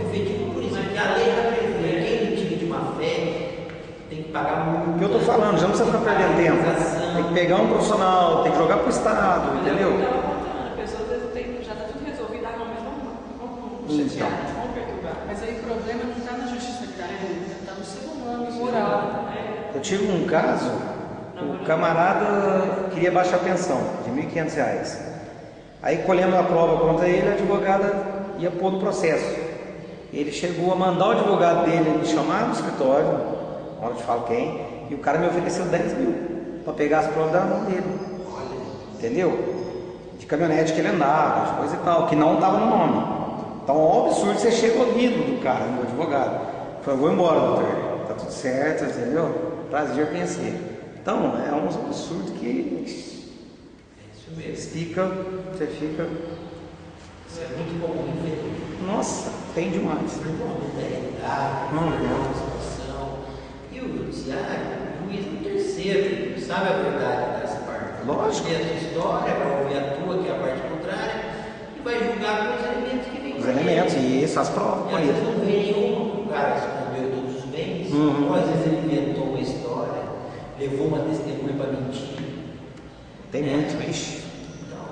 Efetivo por isso, porque a lei já prevê quem litiga de má fé tem que pagar muito. O que eu estou falando, já não precisa ficar perdendo tempo. Tem que pegar um profissional, tem que jogar para o Estado, entendeu? A pessoa às vezes já está tudo resolvido, mas vamos chatear, vamos perturbar. Mas aí o problema não está na justiça gratuita, está no ser humano, moral. Eu tive um caso, o camarada queria baixar a pensão de R$ 1.500. Aí colhemos a prova contra ele, a advogada ia pôr no processo. Ele chegou a mandar o advogado dele me chamar no escritório, onde eu te falo quem, e o cara me ofereceu 10 mil para pegar as provas da mão dele. Entendeu? De caminhonete que ele andava, de coisa e tal, que não estava no nome. Então é um absurdo você chega ouvido do cara, do advogado. Falei, vou embora, doutor. Tá tudo certo, entendeu? Prazer conhecer. Então, é um absurdo que você fica. Isso é muito comum, infelizmente. Nossa, tem demais. Muito comum da realidade, uma situação. E o judiciário, o juiz no terceiro, ele sabe a verdade dessa parte. Lógico. Vai ouvir a sua história, vai ouvir a tua, que é a parte contrária, e vai julgar com os elementos que vêm. Os elementos, e essas provas. E às vezes não vê nenhum, o cara escondeu todos os bens, ou às vezes ele inventou uma história, levou uma testemunha para mentir. Tem muito, vixe. Então,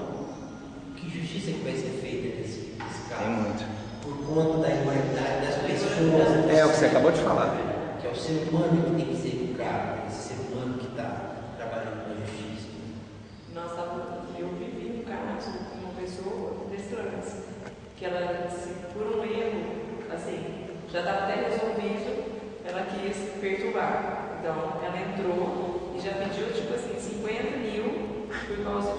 que justiça que vai ser feita nesse caso? Tem muito. Por conta da imoralidade das pessoas. É o que você acabou de falar. Que é o ser humano que tem que ser educado, esse ser humano que está trabalhando na justiça. Eu vivi um caso com uma pessoa desse trânsito, que ela, assim, por um erro, assim, já estava até resolvido, ela quis perturbar. Então, ela entrou e já pediu, tipo assim, 50 mil por causa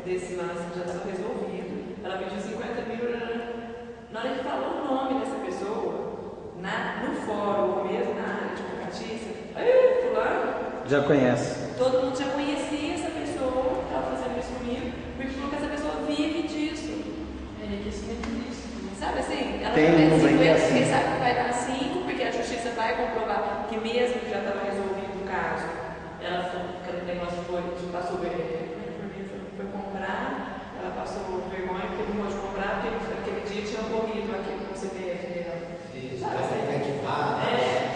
desse lance que já estava resolvido. Ela pediu 50 mil, na hora que falou o nome dessa pessoa, no fórum, ou mesmo na área advocatícia, aí, fulano. Já conhece. Todo mundo já conhecia essa pessoa que estava fazendo isso comigo, porque falou que essa pessoa vive disso. É enriquecimento disso. Sabe sabe assim? Ela Tem já pede uns aí 50, assim. quem sabe que vai dar 5, porque a justiça vai comprovar que mesmo que já estava resolvido o caso, ela aquele negócio passou foi comprar, ela passou vergonha porque não pôde comprar, porque aquele dia tinha ocorrido aquilo com o CPF dela.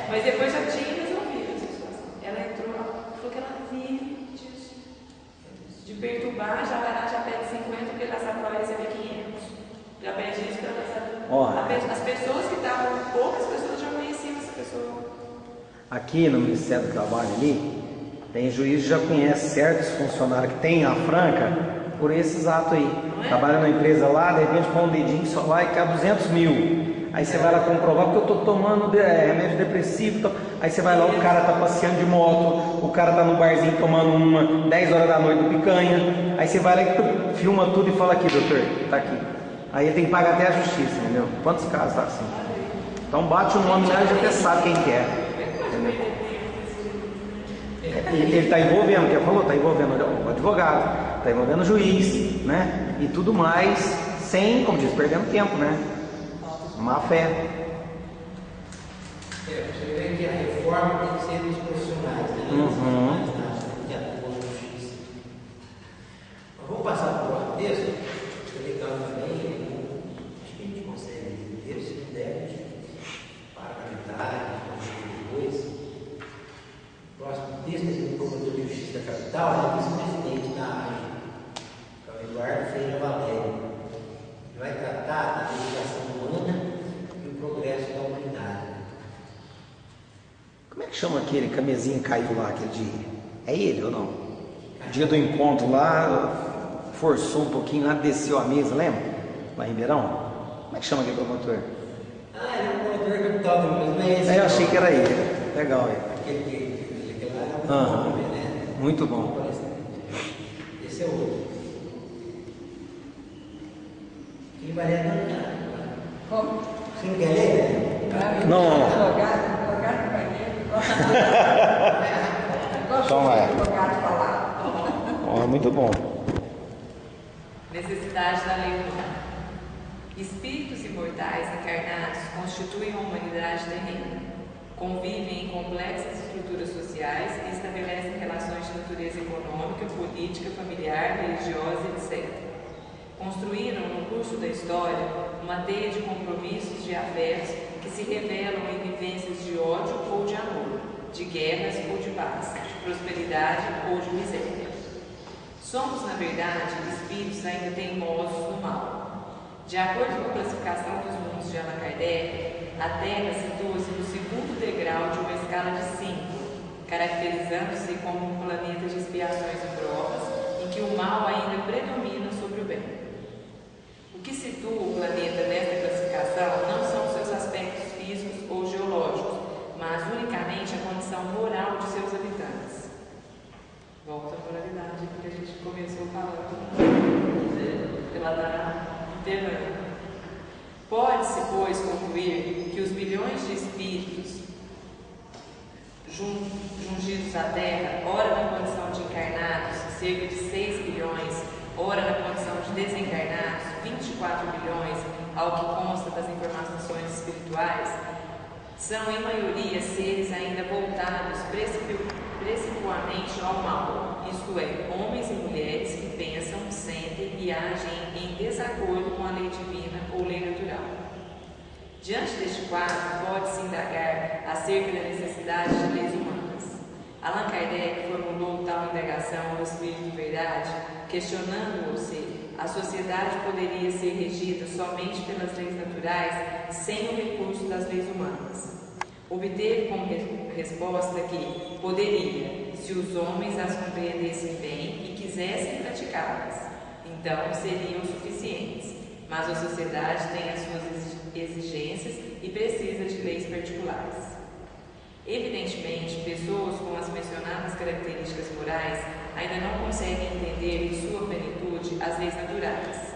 Mas depois já tinha resolvido essa situação. Ela entrou, falou que ela vive disso. De perturbar, já vai lá, já pede 50, porque ela sabe que vai receber 500. Já pede isso para ela saber. As pessoas que estavam, poucas pessoas já conheciam essa pessoa. Aqui no Ministério do Trabalho ali, tem juiz que já conhece certos funcionários que tem a franca por esses atos aí. Trabalha na empresa lá, de repente põe um dedinho só lá e quer 200 mil. Aí você vai lá comprovar porque eu estou tomando remédio depressivo. Aí você vai lá, o cara está passeando de moto, o cara está no barzinho tomando uma 10 horas da noite do picanha. Aí você vai lá e filma tudo e fala aqui, doutor, tá aqui. Aí ele tem que pagar até a justiça, entendeu? Quantos casos tá assim? Então bate o nome lá e já até sabe quem que é. Entendeu? Ele está envolvendo, que ele falou, está envolvendo o advogado, está envolvendo o juiz, né? E tudo mais, sem, como diz, perdendo tempo, né? Má fé. Você vê que a reforma tem que ser dos profissionais, né? Uhum. Que atuam na justiça. Mas vamos passar para o próximo texto? Acho que é legal também. Acho que a gente consegue ver, se não der, a gente para a metade, depois. O próximo texto é do Promotor de Justiça da Capital, é o vice-presidente da AGE, que é o Eduardo Feira Valério. Ele vai tratar da legislação humana e o progresso da humanidade. Como é que chama aquele que a mesinha caiu lá aquele dia? É ele ou não? O dia do encontro lá, forçou um pouquinho lá, desceu a mesa, lembra? Lá em Ribeirão? Como é que chama aquele promotor? Ele é um promotor da capital também, mas não é esse. Eu achei que era ele. Legal aí. Aquele lá é muito bom, né? Muito bom. Esse é o outro. Que vai ler Como? Você não quer ler, né? Não. Advogado no banheiro. Então é. Advogado falar. Ó, muito bom. Necessidade da lei humana. Espíritos imortais encarnados constituem uma humanidade terrena. Convivem em complexas estruturas sociais e estabelecem relações de natureza econômica, política, familiar, religiosa, etc. Construíram no curso da história uma teia de compromissos de afetos que se revelam em vivências de ódio ou de amor, de guerras ou de paz, de prosperidade ou de miséria. Somos, na verdade, espíritos ainda teimosos no mal. De acordo com a classificação dos mundos de Allan Kardec, a Terra situa-se no segundo degrau de uma escala de 5, caracterizando-se como um planeta de expiações e provas, em que o mal ainda predomina sobre o bem. O que situa o planeta nesta classificação não são seus aspectos físicos ou geológicos, mas unicamente a condição moral de seus habitantes. Volta à moralidade, porque a gente começou falando pela interna. Pode-se, pois, concluir que os bilhões de espíritos jungidos à Terra, ora na condição de encarnados, cerca de 6 bilhões, ora na condição de desencarnados, 24 bilhões, ao que consta das informações espirituais, são em maioria seres ainda voltados principalmente ao mal, isto é, homens e mulheres que pensam, sentem e agem em desacordo com a lei divina ou lei natural. Diante deste quadro, pode-se indagar acerca da necessidade de leis humanas. Allan Kardec formulou tal indagação ao Espírito de Verdade, questionando-o se a sociedade poderia ser regida somente pelas leis naturais, sem o recurso das leis humanas. Obteve como resposta que poderia, se os homens as compreendessem bem e quisessem praticá-las. Então seriam suficientes, mas a sociedade tem as suas exigências e precisa de leis particulares. Evidentemente, pessoas com as mencionadas características morais ainda não conseguem entender em sua plenitude as leis naturais.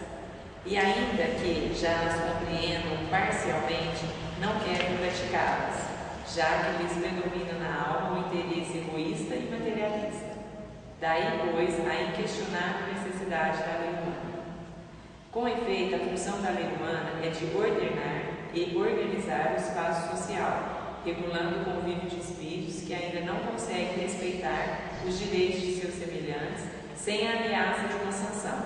E ainda que já as compreendam parcialmente, não querem praticá-las, já que lhes predomina na alma o interesse egoísta e materialista. Daí, pois, a inquestionável necessidade da lei humana. Com efeito, a função da lei humana é de ordenar e organizar o espaço social, regulando o convívio de espíritos que ainda não conseguem respeitar os direitos de seus semelhantes sem a ameaça de uma sanção,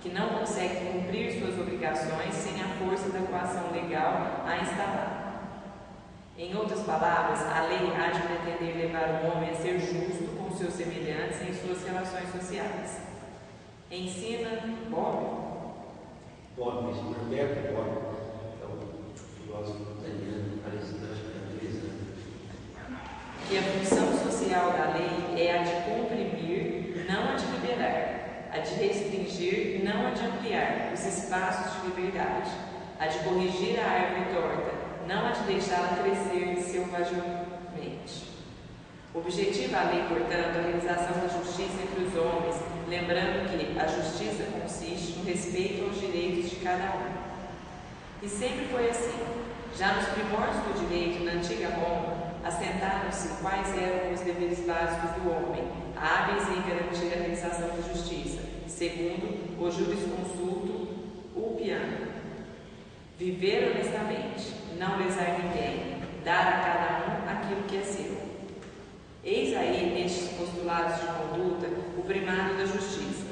que não conseguem cumprir suas obrigações sem a força da coação legal a instalar. Em outras palavras, a lei há de pretender levar o homem a ser justo com seus semelhantes em suas relações sociais. Ensina Bob, Bob, Norberto Bob, é o filósofo italiano, falecido acho que há 3 anos. Que a função social da lei é a de comprimir, não a de liberar, a de restringir, não a de ampliar os espaços de liberdade, a de corrigir a árvore torta, não a de deixá-la crescer selvagemente. Objetiva a lei, portanto, a realização da justiça entre os homens, lembrando que a justiça consiste no respeito aos direitos de cada um. E sempre foi assim. Já nos primórdios do direito, na antiga Roma, assentaram-se quais eram os deveres básicos do homem, hábeis em garantir a realização da justiça, segundo o jurisconsulto Ulpiano. Viver honestamente, não lesar ninguém, dar a cada um aquilo que é seu. Eis aí, nestes postulados de conduta, o primado da justiça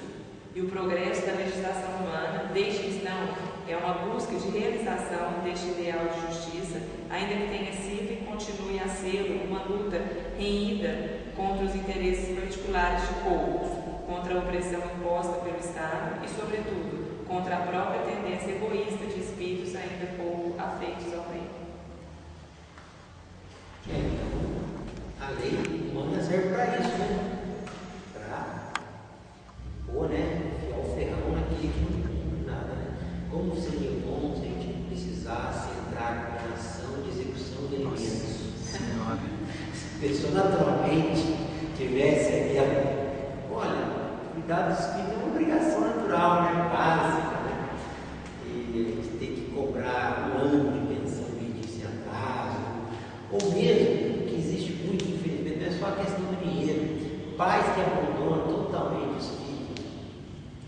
e o progresso da legislação humana, desde que então, é uma busca de realização deste ideal de justiça, ainda que tenha sido e continue a ser uma luta renhida contra os interesses particulares de poucos, contra a opressão imposta pelo Estado e, sobretudo, contra a própria tendência egoísta de espíritos ainda pouco afeitos ao bem. A lei humana serve para isso, né? Para pôr, né? Enfiar o ferrão naquele que não nada, né? Como seria bom se a gente não precisasse entrar com a ação de execução de alimentos? Se a pessoa naturalmente tivesse aquela. Olha, cuidar do espírito é uma obrigação natural, né? Básica, né? E a gente tem que cobrar 1 ano de pensão de atraso, ou mesmo. Muito, infelizmente, não é só a questão do dinheiro. Pais que abandonam totalmente os filhos.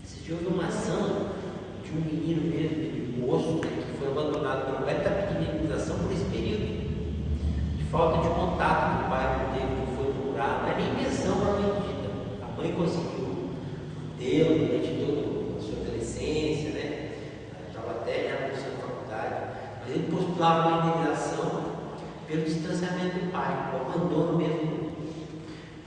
Se houve uma ação de um menino mesmo, de moço, né, que foi abandonado pelo pai, está pedindo indenização por esse período de falta de contato com o pai, que teve, que foi procurar, não é nem pensão para a medida. A mãe conseguiu tê-lo durante toda a sua adolescência, né? Estava até já cursando faculdade, mas ele postulava uma indenização pelo distanciamento do pai, o abandono mesmo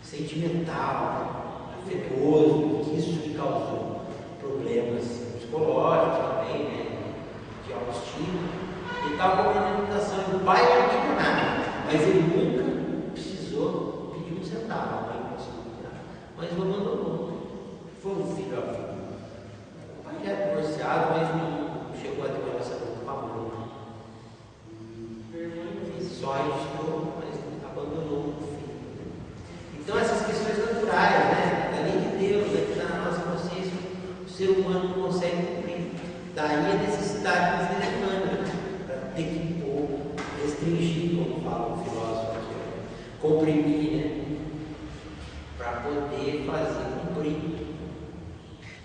sentimental, afetuoso, que isso lhe causou problemas psicológicos também, né, de autoestima. Ele estava cobrando a indenização do pai, não tinha nada, mas ele nunca precisou pedir 1 centavo, a mãe conseguiu dar, mas o abandonou. Foi um filho a vida. O pai já é divorciado, mas não chegou a ter uma relação com a mãe. Só registrou, mas abandonou o filho. Então essas questões naturais, né? Da lei de Deus, aqui na nossa consciência, o ser humano não consegue cumprir. Daí a necessidade dos seres humanos, para ter que restringir, como fala o filósofo aqui, comprimir, né? Para poder fazer cumprir.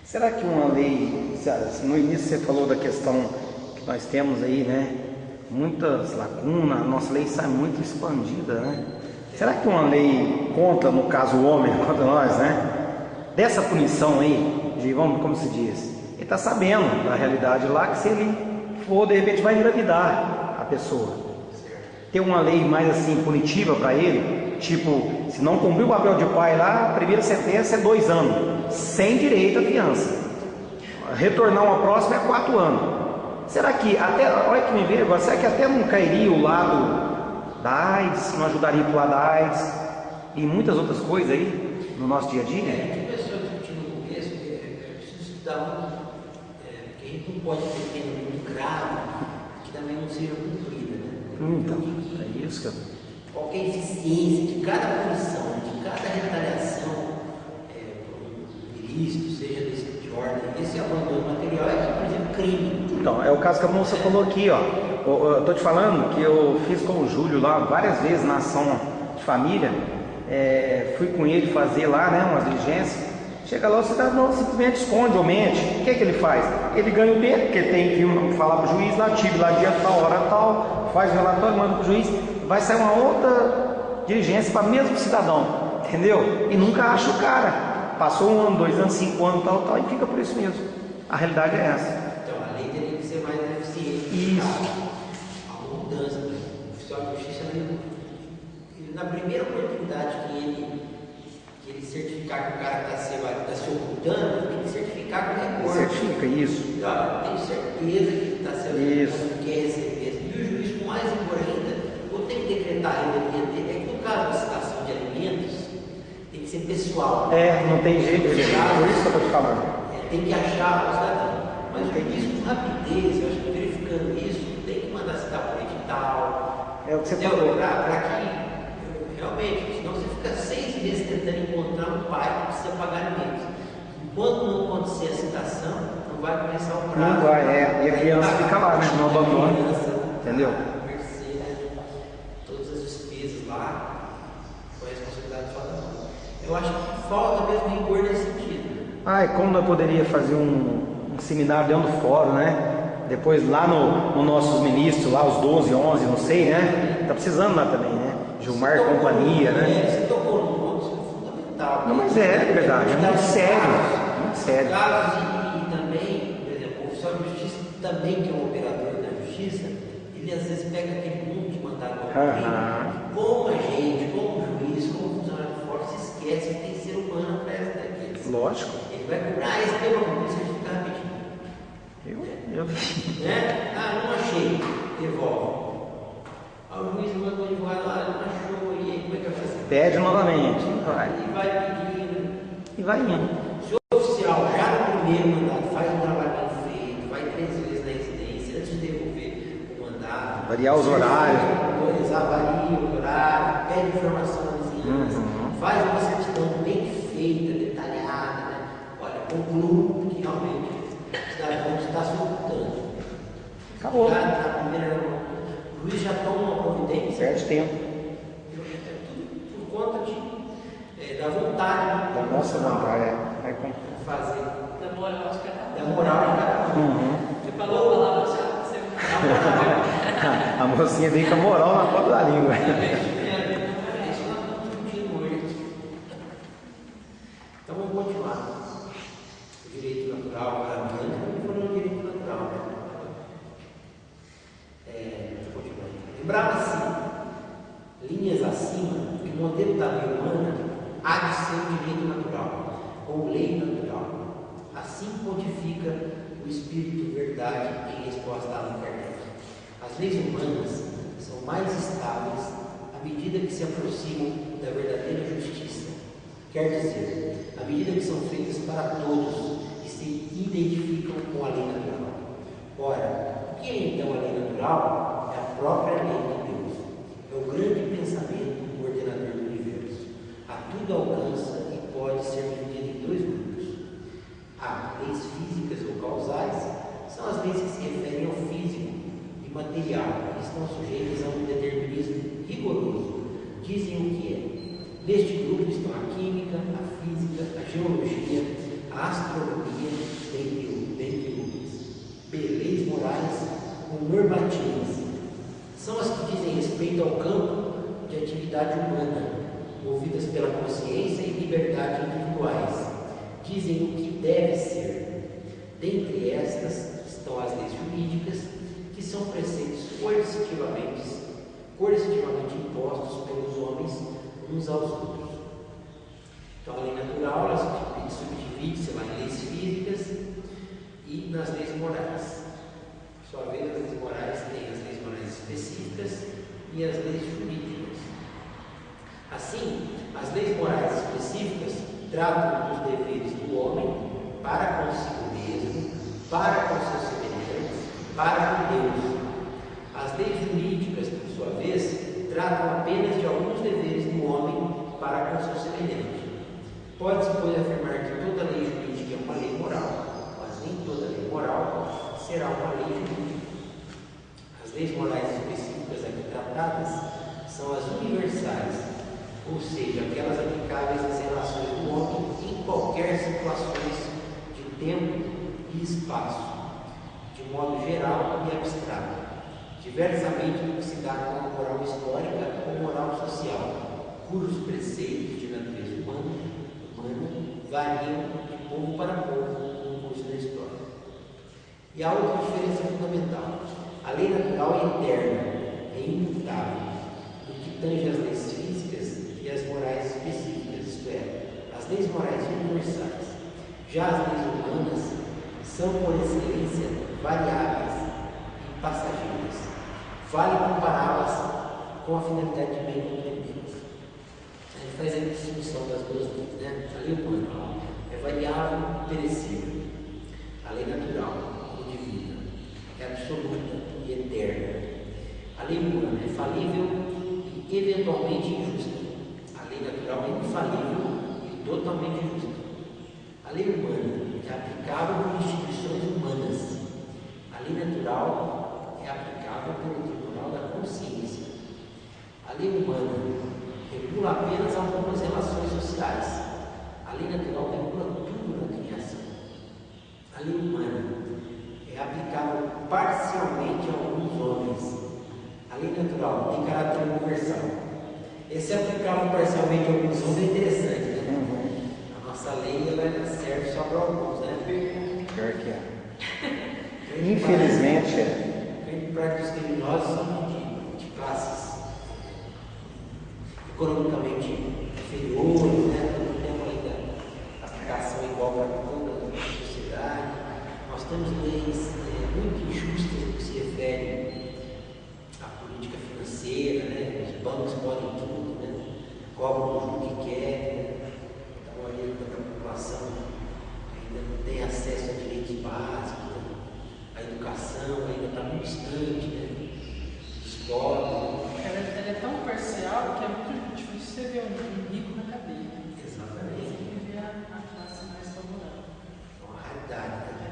Será que uma lei, no início você falou da questão que nós temos aí, né? Muitas lacunas, a nossa lei sai muito expandida, né? Será que uma lei contra, no caso o homem, contra nós, né? Dessa punição aí, de, vamos, como se diz, ele está sabendo da realidade lá, que se ele for, de repente vai engravidar a pessoa. Ter uma lei mais assim, punitiva para ele, tipo, se não cumprir o papel de pai lá, a primeira sentença é 2 anos, sem direito à fiança. Retornar uma próxima é 4 anos. Será que, até, olha que me veio agora, será que até não cairia o lado da AIDS, não ajudaria para o lado da AIDS e muitas outras coisas aí no nosso dia a dia? Que pessoa discutindo no começo, é preciso estudar muito, porque a gente não pode ter pena muito grave que também não seja cumprida, né? Então, é isso que eu... Qualquer eficiência de cada punição, de cada retaliação ilícito, seja desse de ordem, esse abandono material é, por exemplo, crime. Então, é o caso que a moça falou aqui, ó. Eu estou te falando que eu fiz com o Júlio lá várias vezes na ação de família, fui com ele fazer lá, né, umas diligências, Chega lá, o cidadão simplesmente esconde ou mente. O que é que ele faz? Ele ganha o dele, porque tem que falar para o juiz lá, tive lá dia tal, hora tal, faz o relatório, manda para o juiz, vai sair uma outra diligência para o mesmo cidadão, entendeu? E nunca acha o cara. Passou 1 ano, 2 anos, 5 anos, tal, e fica por isso mesmo. A realidade é essa. Então, a lei teria que ser mais eficiente. Isso. Há uma mudança. O oficial de justiça, ele, na primeira oportunidade que ele certificar que o cara está se ocultando, tem que certificar com recurso. Certifica isso. Tenho certeza que ele está se ocultando, quer receber. E o juiz, com mais rigor ainda, ou tem que decretar a revelia dele. É que no caso da citação de alimentos, tem que ser pessoal. Não tem jeito, por isso que eu estou te falando. Tem que achar o cidadão. Mas o juiz, com rapidez, eu acho que verificando isso, tem que mandar citar por edital. É o que você falou. Para que, realmente, senão você fica 6 meses tentando encontrar um pai que precisa pagar alimentos. Enquanto não acontecer a citação, não vai começar o prazo. Não vai, e a criança fica lá, né? Não abandona. Entendeu? Todas as despesas lá, com a responsabilidade só da mão. Eu acho que falta mesmo rigor nesse sentido. E como nós poderíamos fazer um seminário dentro do fórum, né? Depois lá no nossos ministros, lá os 12, 11, não sei, né? Tá precisando lá também, né? Gilmar e companhia, né? Você tocou num ponto fundamental. Não, mas é verdade, é muito sério. Muito sério. Casos e também, por exemplo, o oficial de justiça também, que é um operador da justiça, ele às vezes pega aquele mundo de mandado como a gente, como juiz, como funcionário de fora, se esquece que tem ser humano atrás daqueles. Lógico. Ele vai cobrar esse tema, como certificar rapidinho. Eu Né? Não achei, devolve. O juiz manda o advogado lá, não achou, e aí como é que vai fazer? Pede novamente. Vai. E vai pedindo. E vai indo. Se o oficial já no primeiro mandato faz um trabalho bem feito, vai 3 vezes na residência antes de devolver o mandato, Variar os horários. Avalia o horário, pede informação à vizinhança, faz uma certidão bem feita, detalhada, né? Olha, concluo que realmente o cidadão está se ocultando. Acabou. Na primeira, o juiz já toma uma providência. Perde tempo. É tudo por conta da vontade. Da nossa vontade, Vai fazer. Da moral de cada um. Da moral de cada um. Você falou a palavra chave, você A mocinha vem com a moral na ponta da língua. Isso nós estamos discutindo hoje. Então vamos continuar. O direito natural, vamos falar do direito natural. Lembrava-se, linhas acima, que o modelo da lei humana há de ser o direito natural, ou lei natural. Assim codifica o Espírito Verdade em resposta a Allan Kardec. As leis humanas são mais estáveis à medida que se aproximam da verdadeira justiça. Quer dizer, à medida que são feitas para todos e se identificam com a lei natural. Ora, o que é então a lei natural? É a própria lei de Deus. É o grande pensamento ordenador do universo. A tudo alcança e pode ser dividido em 2 grupos. Há leis físicas ou causais, são as leis que se referem ao físico e material, que estão sujeitas a um determinismo rigoroso. Dizem o que é. Neste grupo estão a química, a física, a geologia, a astronomia, dentre outras. Leis morais ou normativas são as que dizem respeito ao campo de atividade humana, movidas pela consciência e liberdade individuais. Dizem o que deve ser. Dentre estas estão as leis jurídicas, que são preceitos coercitivamente impostos pelos homens uns aos outros. Então, a lei natural ela subdivide-se em leis físicas e nas leis morais. Por sua vez, as leis morais têm as leis morais específicas e as leis jurídicas. Assim, as leis morais específicas tratam dos deveres do homem para consigo mesmo, para com seus semelhantes, para com Deus. As leis jurídicas, por sua vez, tratam apenas de alguns deveres do homem para com seu semelhante. Pode-se, pois, afirmar que toda lei jurídica é uma lei moral, mas nem toda lei moral será uma lei jurídica. As leis morais específicas aqui tratadas são as universais, ou seja, aquelas aplicáveis às relações do homem em qualquer situações de tempo e espaço, de modo geral e abstrato, diversamente do que se dá com a moral histórica ou moral social, cujos preceitos de natureza humana variam de povo para povo no curso da história. E há outra diferença fundamental: a lei natural é eterna, é imutável, no que tange às leis físicas e às morais específicas, isto é, as leis morais universais. Já as leis humanas são, por excelência, variáveis e passageiras. Vale compará-las com a finalidade de bem contra o bem. A gente faz a distinção das duas leis, né? A lei humana é variável e perecível. A lei natural, ou divina, é absoluta e eterna. A lei humana é falível e eventualmente injusta. A lei natural é infalível e totalmente justa. A lei humana é aplicável por instituições humanas. A lei natural é aplicável pelo Tribunal da Consciência. A lei humana regula apenas algumas relações sociais. A lei natural regula tudo na criação. A lei humana é aplicável parcialmente a alguns homens. A lei natural tem caráter universal. Esse aplicável parcialmente a alguns homens é interessante, né? A nossa lei ela serve só para alguns, né? Pior que é. Infelizmente é. Grande parte dos criminosos são de classes economicamente inferiores, né? Não temos ainda aplicação igual para toda a sociedade. Nós temos leis muito injustas no que se refere à política financeira, né? Os bancos podem tudo, né? Cobram o que quer, né? Então a população ainda não tem acesso a direitos básicos, né? A educação ainda está muito distante, né? Escola. Ela é tão parcial que é muito difícil você ver um rico na cadeia. Exatamente. Você tem que ver a classe mais favorável. É uma raridade, né?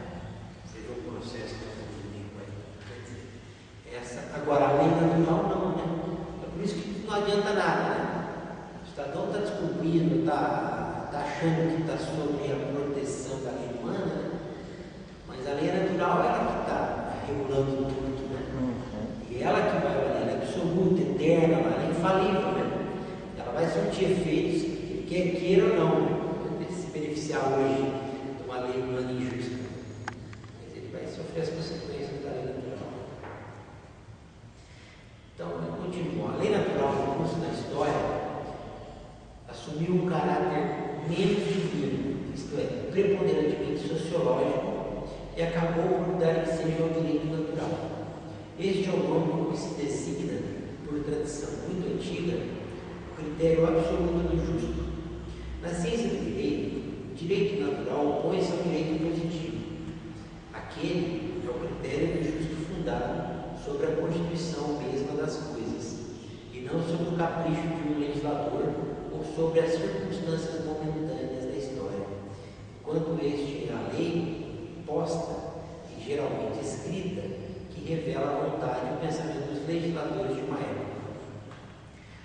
Você vê o processo do rico aí. Quer dizer, agora a lei natural não, né? É por isso que não adianta nada, né? O cidadão está descobrindo, está achando que está sob a proteção da lei humana, né? Mas a lei natural é ela que está regulando tudo, né? E ela que vai valer, ela é absoluta, eterna, ela é infalível, né? Ela vai surtir efeitos, quer queira ou não, né? Se beneficiar hoje de uma lei humana injusta, mas ele vai sofrer as consequências da lei natural. Então, continua. A lei natural, no curso da história, assumiu um caráter menos divino, isto é, preponderantemente sociológico, e acabou por dar ensejo ao direito natural. Este é o nome com que se designa, por tradição muito antiga, o critério absoluto do justo. Na ciência do direito, o direito natural opõe-se ao direito positivo. Aquele é o critério do justo fundado sobre a constituição mesma das coisas, e não sobre o capricho de um legislador ou sobre as circunstâncias momentâneas da história, enquanto este é a lei posta e geralmente escrita, que revela a vontade e o pensamento dos legisladores de uma época.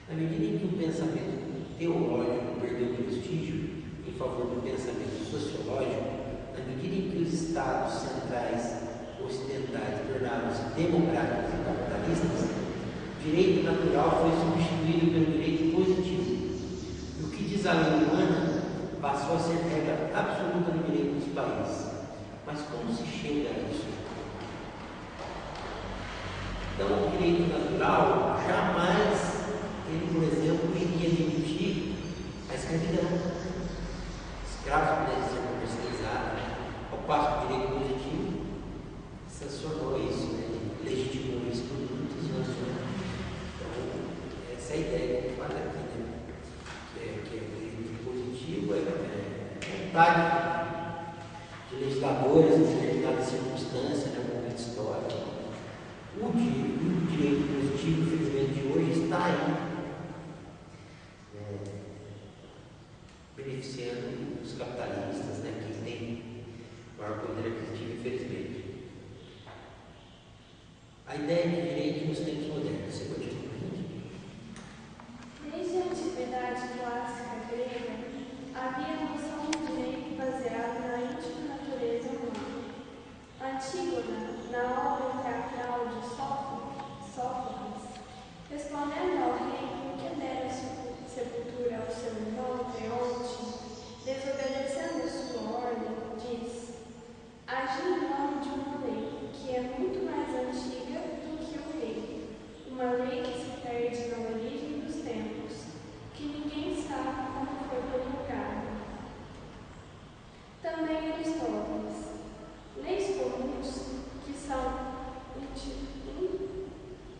Na medida em que o pensamento teológico perdeu prestígio em favor do pensamento sociológico, na medida em que os estados centrais ocidentais tornaram-se democráticos e capitalistas, o direito natural foi substituído pelo direito positivo. E o que diz a lei humana passou a ser regra absoluta no direito dos países. Mas como se chega a isso? Então, o direito natural jamais, ele, por exemplo, iria admitir a escravidão. Escravos podem ser comercializados, ao passo que o direito positivo sancionou isso, né? Legitimou isso por muitos anos. Né? Então, essa é a ideia que a gente fala aqui, né? Que o direito positivo é vontade de legisladores em determinada circunstância, né? Um momento histórico. O direito positivo, infelizmente, de hoje está aí, beneficiando os capitalistas, né? Quem tem maior poder aquisitivo, infelizmente. A ideia de direito nos tempos modernos, você continua. Desde a antiguidade, respondendo ao rei que dera sepultura ao seu irmão Creonte, desobedecendo a sua ordem, diz: agi em nome de uma lei que é muito mais antiga do que o rei, uma lei que se perde na origem dos tempos, que ninguém sabe como foi promulgada. Também Aristóteles: leis comuns que são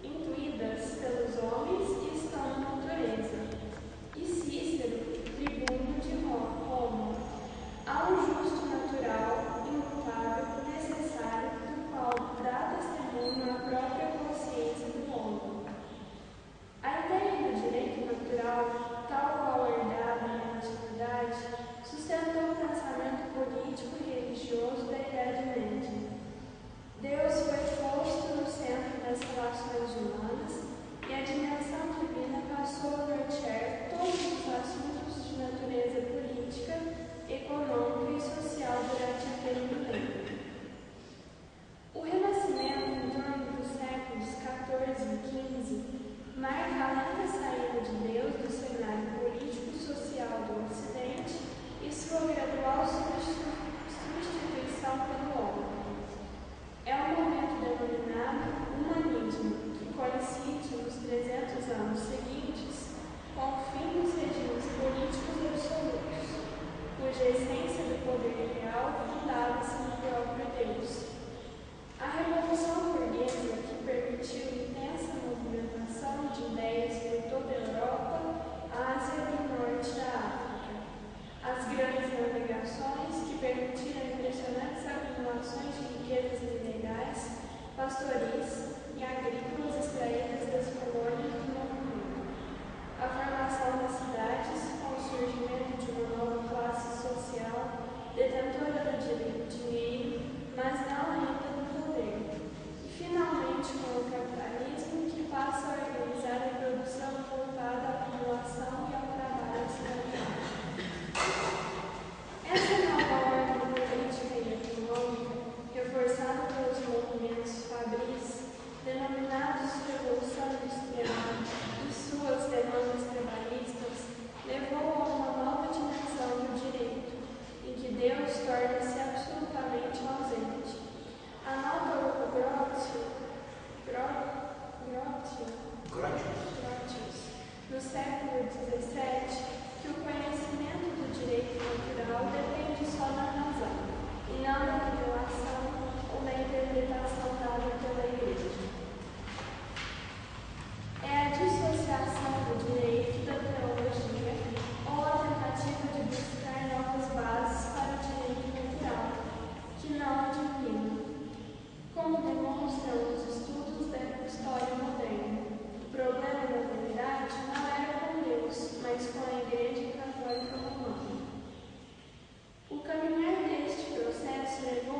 intuídas pelos homens e estão na natureza. E Cícero, tribuno de Roma: há um justo natural, imutável, necessário, do qual dá testemunho à própria consciência do homem. A ideia do direito natural, tal qual herdada na antiguidade, sustentou o pensamento político e religioso da Idade Média. Deus foi posto no centro das relações humanas e a dimensão divina passou a nortear todos os assuntos de natureza política, econômica e social durante aquele milênio. O Renascimento, em torno dos séculos XIV e XV, marca a lenta saída de Deus do cenário político-social do Ocidente e sua gradual substituição pelo homem. É um momento denominado humanismo, que coincide nos 300 anos seguintes com o fim dos regimes políticos absolutos, cuja essência do poder real fundava-se no próprio Deus. A Revolução Burguesa, que permitiu intensa movimentação de ideias por toda a Europa, Ásia e Norte da África. As grandes navegações, que permitiram impressionantes acumulações de riquezas minerais, pastoris e agrícolas extraídas das colônias do Novo Mundo. A formação das cidades, com o surgimento de uma nova classe social, detentora do dinheiro, mas não ainda do poder. E, finalmente, com o capitalismo, que passa a organizar a produção voltada à acumulação e ao trabalho escravizado. Essa nova ordem política e econômica, reforçada pelos movimentos fabris, denominados Revolução Industrial, e suas demandas trabalhistas, levou a uma nova dimensão do direito, em que Deus torna-se absolutamente ausente. Anota Grotius, no século XVII, que o conhecimento do direito natural depende só da razão, e não da revelação ou da interpretação dada pela Igreja. É a dissociação do direito da teologia ou a tentativa de buscar novas bases para o direito natural, que não é divino. Como demonstram os estudos da história moderna, o problema, na verdade, não era com Deus, mas com a Igreja Católica Romana. O caminhar deste processo levou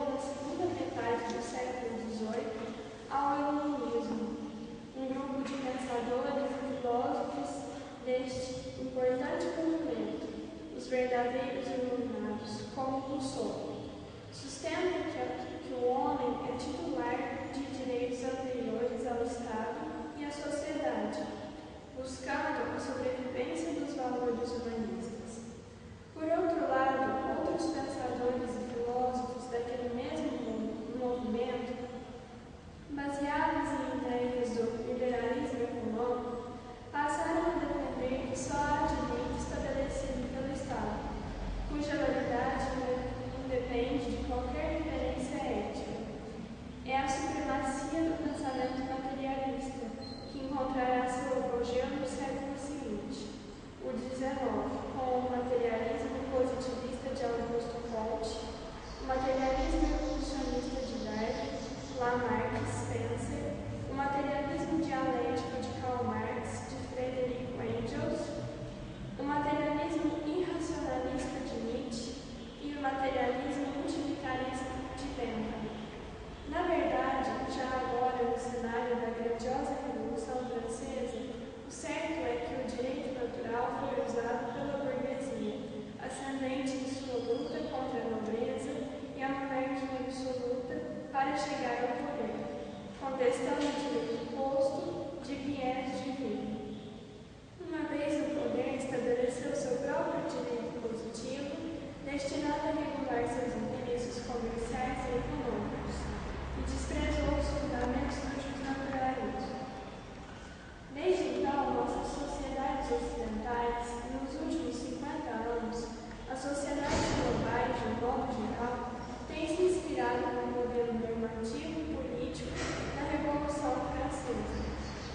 sociedades globais, de um modo geral, têm se inspirado no modelo normativo político da Revolução Francesa.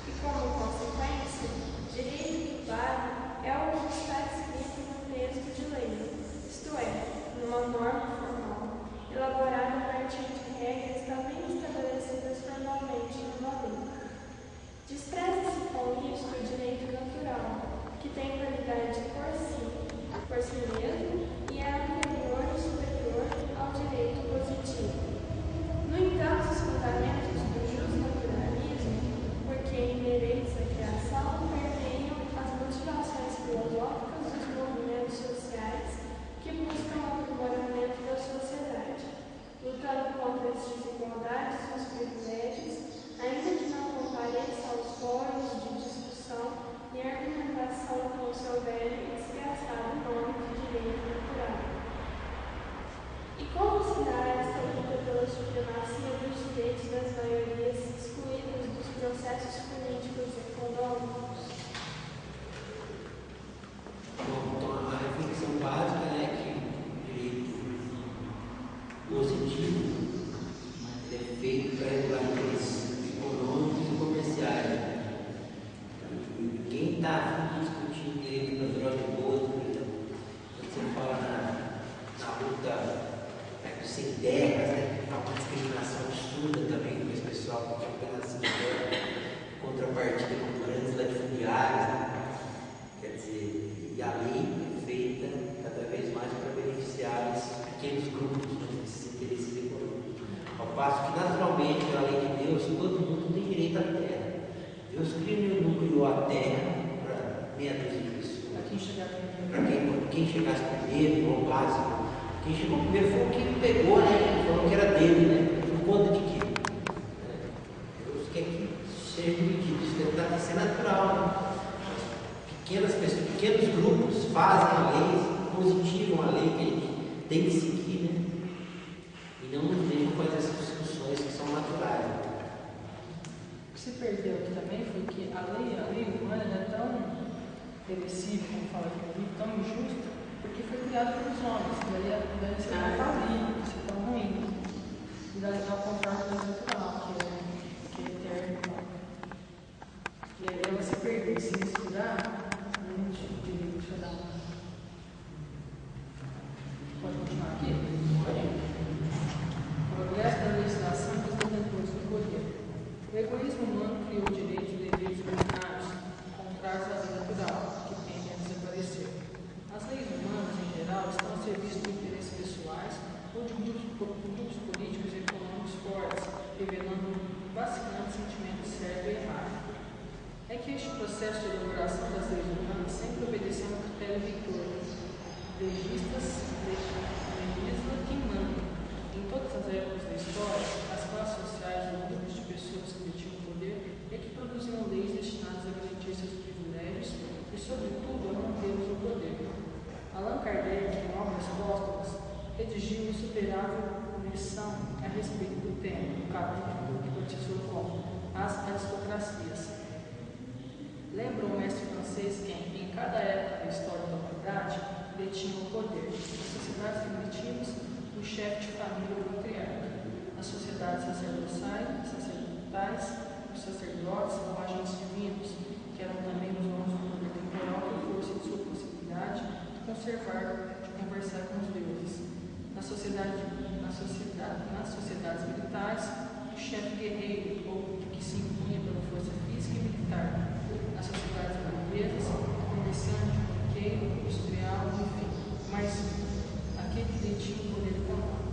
E, como consequência, direito privado é o que está escrito no texto de lei, isto é, numa norma formal, elaborada a partir de regras também estabelecidas formalmente numa lei. Despreza-se com isso o direito natural, que tem qualidade por si mesmo e é anterior e superior ao direito positivo. No entanto, os fundamentos do justnaturalismo, porque inerentes à criação, permeiam as motivações filosóficas dos movimentos sociais que buscam o aprimoramento da sociedade, lutando contra as desigualdades e os privilégios, ainda que não compareça aos fóruns de discussão e argumentação com o seu velho e desgraçado nome de direito natural. E como se dá esta luta pela supremacia dos direitos das maiorias excluídas dos processos políticos e econômicos? Bom, então a reflexão básica é que o direito positivo é feito para regular interesses econômicos e comerciais. Quem está discutindo direito natural de boas, por exemplo, quando você fala na luta sem terras, né, há uma discriminação absurda também com esse pessoal que apenas sem terra, contrapartida com grandes latifundiários, né? Quer dizer, e a lei é feita cada vez mais para beneficiar esses pequenos grupos, né, esses interesses econômicos. Ao passo que, naturalmente, pela lei de Deus, todo mundo tem direito à terra. Deus não criou a terra para meia dúzia de pessoas. Para quem chegar primeiro. Para quem chegasse primeiro, o básico. Quem chegou primeiro foi o que pegou, né? Ele falou que era dele, né? Por conta de quê? Deus quer que seja dividido. Isso deve ser natural, né? Pequenas pessoas, pequenos grupos fazem a lei, positivam a lei que a gente tem que seguir, né? E não nos deixam fazer essas discussões que são naturais. O que se perdeu aqui também foi que a lei humana é tão perecível, como fala aqui no livro, tão injusta, porque foi criada pelos homens, daí ser tão falível, ser tão ruim. E daí ao contrário do natural, que é eterno. E aí ela se perder, se misturar, deixa eu dar uma. Pode continuar aqui? Pode. O progresso da legislação dos detentores do poder. O egoísmo humano criou direitos e deveres ordinários, contrários à lei natural, que tendem a desaparecer. As leis humanas, em geral, estão a serviço de interesses pessoais ou de grupos políticos e econômicos fortes, revelando um vacilante sentimento certo e errado. É que este processo de elaboração das leis humanas sempre obedeceu a um critério reitor, legisla quem manda. Em todas as épocas da história, as classes sociais ou grupos de pessoas que detinham o poder é que produziam leis destinadas a garantir seus privilégios e, sobretudo, a mantê-los no poder. Allan Kardec, em Obras Póstumas, redigiu insuperável lição a respeito do tema, no capítulo que batizou como As Aristocracias. Lembra o mestre francês quem, em cada época da história da humanidade, detinha o poder. Nas sociedades primitivas, o chefe de família ou patriarca. Nas sociedades sacerdotais, os sacerdotes são agentes divinos, que eram também os homens do poder temporal por força de sua possibilidade de conversar com os deuses. Nas sociedades militares, o chefe guerreiro, ou que se impunha pela força física e militar. Nas sociedades burguesas, comerciante, banqueiro, industrial, enfim, mas aquele que detinha o poder econômico.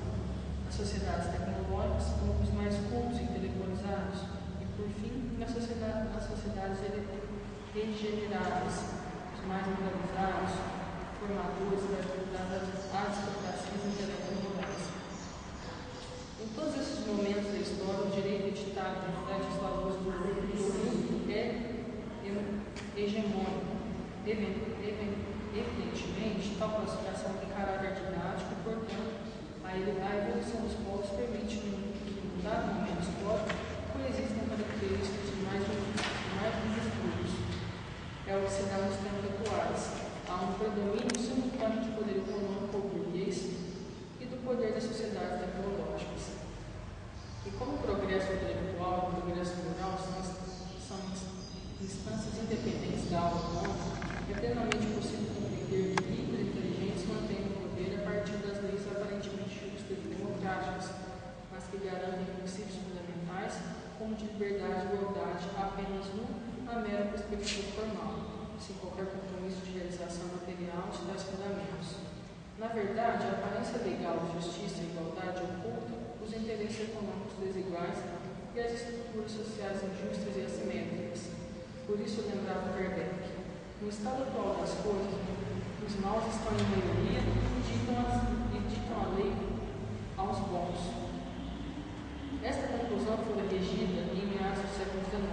Nas sociedades tecnológicas, grupos mais cultos e intelectualizados. E, por fim, nas sociedades degeneradas, os mais moralizados, formadores das aristocracias intelecto-morais. Em todos esses momentos da história, o direito editado reflete os valores do grupo é hegemônico. Evidentemente, tal classificação tem caráter didático, portanto, a evolução dos povos permite que, em dado momento histórico, coexistam características de mais de grupos. É o que se dá nos tempos atuais. Há um predomínio simultâneo de poder econômico instâncias independentes da alma humana, é plenamente possível compreender que líderes inteligentes mantêm o poder a partir das leis aparentemente justas e democráticas, mas que garantem princípios fundamentais como de liberdade e igualdade apenas na mera perspectiva formal, sem qualquer compromisso de realização material de tais fundamentos. Na verdade, a aparência legal de justiça e igualdade oculta os interesses econômicos desiguais e as estruturas sociais injustas e assimétricas. Por isso, lembrava Kardec, no estado atual das coisas, os maus estão em maioria e ditam a lei aos bons. Esta conclusão foi regida em meados do século XIX.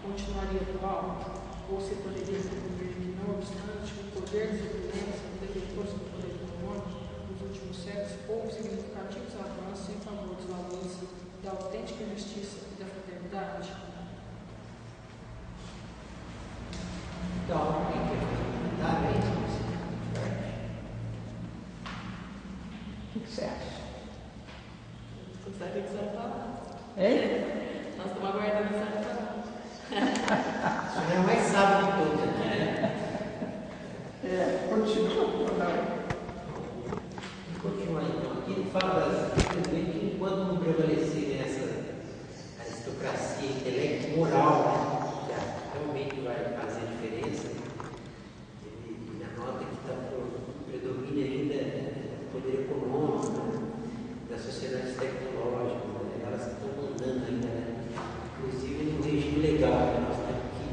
Continuaria atual? Ou se poderia concluir que, não obstante, o poder dos opulentes e detentores do poder econômico nos últimos séculos houve significativos avanços em favor dos valores da autêntica justiça e da fraternidade? Então, alguém quer fazer um comentário aí sobre isso? O que você acha? Gostaria que você falar. Hein? Nós estamos aguardando você falar. O senhor é o mais sábio de todos, né? Continua. Vamos continuar então. Aqui ele fala simplesmente que enquanto não prevalecer essa aristocracia intelecto moral, né, que realmente vai fazer a diferença, ele anota que está por predomínio ainda o poder econômico, né, das sociedades tecnológicas, né, elas que estão mandando ainda, né, inclusive no regime legal, né, nós temos que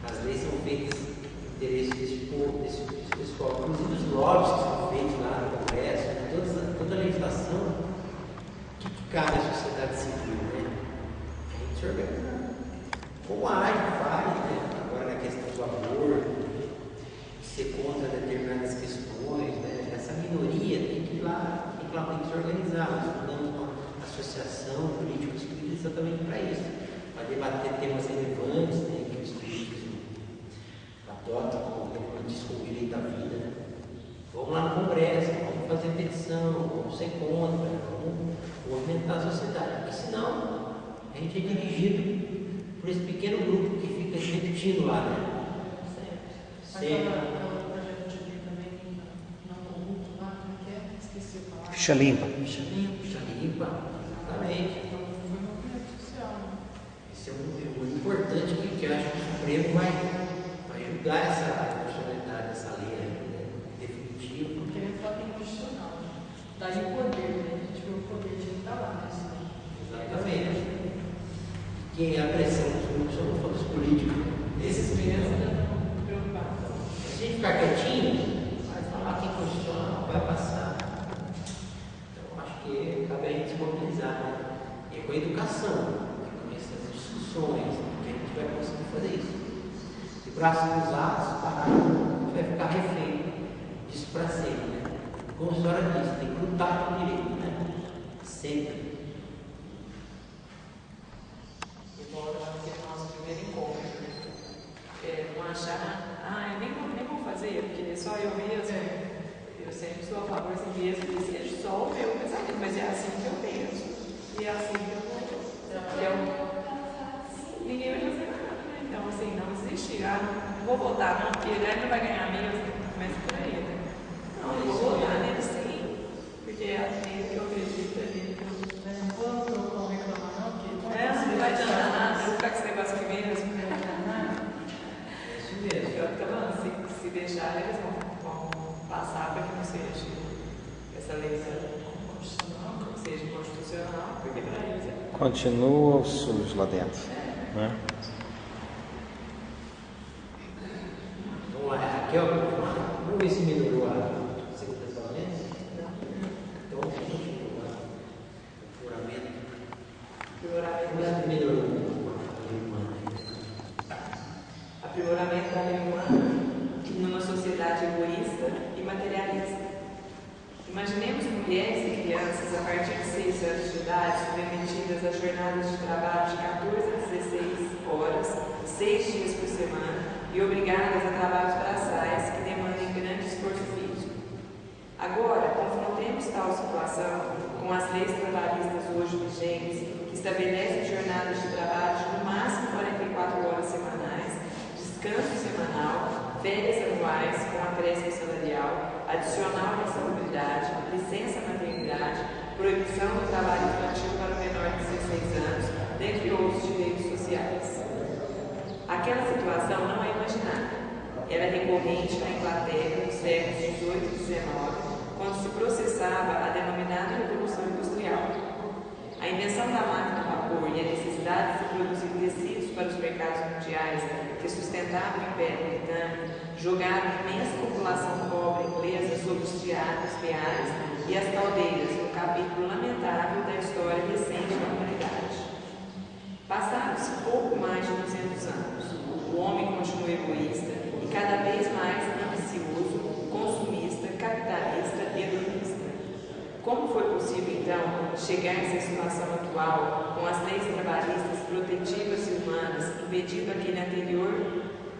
as leis são feitas no interesse desse povo, desse pessoal, inclusive os lobbies que são feitos lá no Congresso, né, toda a legislação que cabe à sociedade civil, né? A gente se organiza. Como a AIA faz, né? Agora na questão do aborto, de ser contra determinadas questões, né? Essa minoria tem que ir lá, tem que se organizar. Nós fundamos uma associação político-espírita exatamente para isso, para debater temas relevantes, né? Que o espiritismo adota como diz como direito à vida, né? Vamos lá no Congresso, vamos fazer petição, vamos ser contra, vamos movimentar a sociedade, porque senão a gente é dirigido por esse pequeno grupo que fica se repetindo lá, né? Sempre. Aquela projeto de lei também não corrupto lá, como é que é? Esqueci a palavra. Ficha limpa. Ficha limpa, exatamente. Então, foi um movimento social, né? Esse é um muito importante que eu acho que o Supremo vai julgar essa funcionalidade dessa lei aí, né? Definitiva. Porque ele fala que é inconstitucional, né? Daí o poder, né? A gente vê o poder de estar lá, né? Exatamente. Quem é a pressão dos grupos são os políticos. Esses mesmos estão preocupados. Se a gente ficar quietinho, vai falar que é constitucional, vai passar. Então, acho que cabe a gente se mobilizar, né? E é com a educação, com essas discussões, que a gente vai conseguir fazer isso. De braços cruzados, parado, a gente vai ficar refém disso para sempre, né? Como a senhora disse, tem que lutar pelo direito, né? Sempre. Embora aquele nosso primeiro encontro, não achar, eu nem vou fazer, porque só eu mesmo, eu sempre sou a favor assim mesmo que seja só o meu pensamento, mas é assim que eu penso, e é assim que eu vou. Ninguém vai fazer nada, né? Então, assim, não existe, não vou votar não, porque ele não vai ganhar mesmo, começa por aí, né? Não, eu vou votar nele sim, porque é nele que eu acredito, é nele que eu. Não vou reclamar, não, porque Não vai adiantar nada, eu vou ficar com esse negócio aqui mesmo. É isso mesmo. Eu tô falando, se deixar, eles vão passar para que não seja essa lei seja constitucional, porque para eles é. Continua o SUS lá dentro. Né? Vamos lá, Raquel, vamos ver se melhorou a segunda violência. Então, continua o furamento. Vamos ver se melhorou a lei humana. Aprimoramento da lei humana numa sociedade egoísta e materialista. Imaginemos mulheres e crianças a partir de 6 anos de idade submetidas a jornadas de trabalho de 14 a 16 horas, 6 dias por semana e obrigadas a trabalhos braçais que demandem grande esforço físico. Agora, confrontemos tal situação com as leis trabalhistas hoje vigentes, que estabelecem jornadas de trabalho de no máximo 44 horas férias anuais com acréscimo salarial, adicional de insalubridade, licença maternidade, proibição do trabalho infantil para o menor de 16 anos, dentre outros direitos sociais. Aquela situação não é imaginária. Era recorrente na Inglaterra nos séculos XVIII e XIX, quando se processava a denominada Revolução Industrial. A invenção da máquina a vapor e a necessidade de se produzir tecidos para os mercados mundiais que sustentavam o Império Britânico jogaram a imensa população pobre inglesa sobre os teares e as caldeiras, um capítulo lamentável da história recente da humanidade. Passados-se pouco mais de 200 anos, o homem continua egoísta e cada vez mais ambicioso, consumista, capitalista e hedonista. Como foi possível, então, chegar-se à situação atual, com as leis trabalhistas protetivas e humanas, impedindo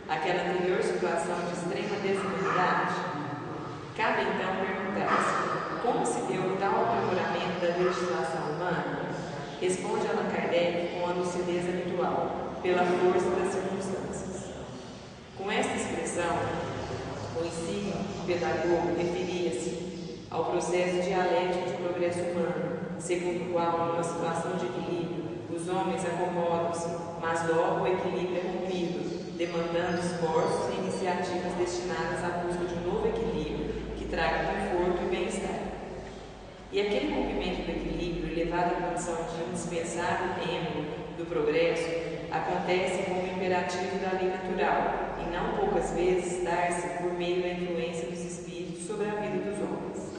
aquela anterior situação de extrema desumanidade? Cabe, então, perguntar-se, como se deu tal aprimoramento da legislação humana? Responde Allan Kardec com a lucidez habitual, pela força das circunstâncias. Com esta expressão, o insigne pedagogo referia-se ao processo dialético de progresso humano, segundo o qual, numa situação de equilíbrio, os homens acomodam-se, mas logo o equilíbrio é rompido, demandando esforços e iniciativas destinadas à busca de um novo equilíbrio que traga conforto e bem-estar. E aquele rompimento do equilíbrio, elevado à condição de indispensável membro do progresso, acontece como imperativo da lei natural, e não poucas vezes dar-se por meio da influência dos espíritos sobre a vida dos homens.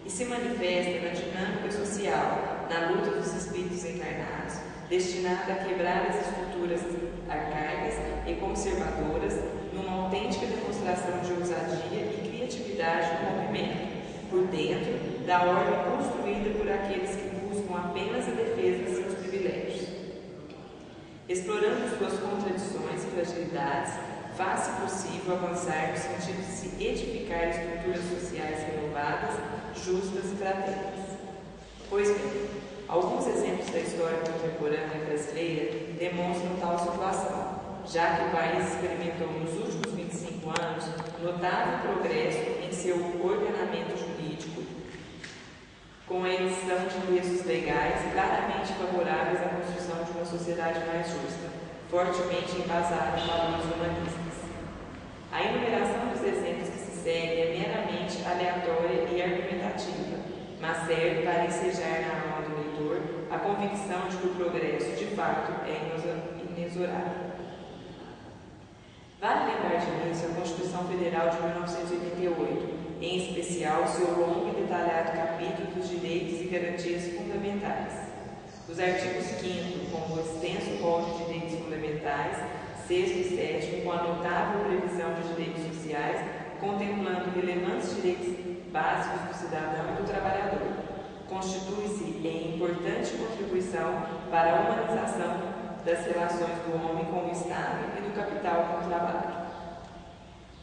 E se manifesta na dinâmica social, na luta dos espíritos encarnados, destinada a quebrar as estruturas arcaicas e conservadoras, numa autêntica demonstração de ousadia e criatividade no movimento, por dentro da ordem construída por aqueles que buscam apenas a defesa de seus privilégios. Explorando suas contradições e fragilidades, faz-se possível avançar no sentido de se edificar estruturas sociais renovadas, justas e fraternas. Pois bem, alguns exemplos da história contemporânea brasileira demonstram tal situação, já que o país experimentou nos últimos 25 anos notável progresso em seu ordenamento jurídico, com a edição de textos legais claramente favoráveis à construção de uma sociedade mais justa, fortemente embasada em valores humanistas. A enumeração dos exemplos que se segue é meramente aleatória e argumentativa, mas serve para ensejar na alma do leitor a convicção de que o progresso, de fato, é inexorável. Vale lembrar de início a Constituição Federal de 1988, em especial seu longo e detalhado capítulo dos direitos e garantias fundamentais. Os artigos 5º, com o extenso rol de direitos fundamentais, 6º e 7º, com a notável previsão de direitos sociais, contemplando relevantes direitos básicos do cidadão e do trabalhador, constitui-se em importante contribuição para a humanização das relações do homem com o Estado e do capital com o trabalho.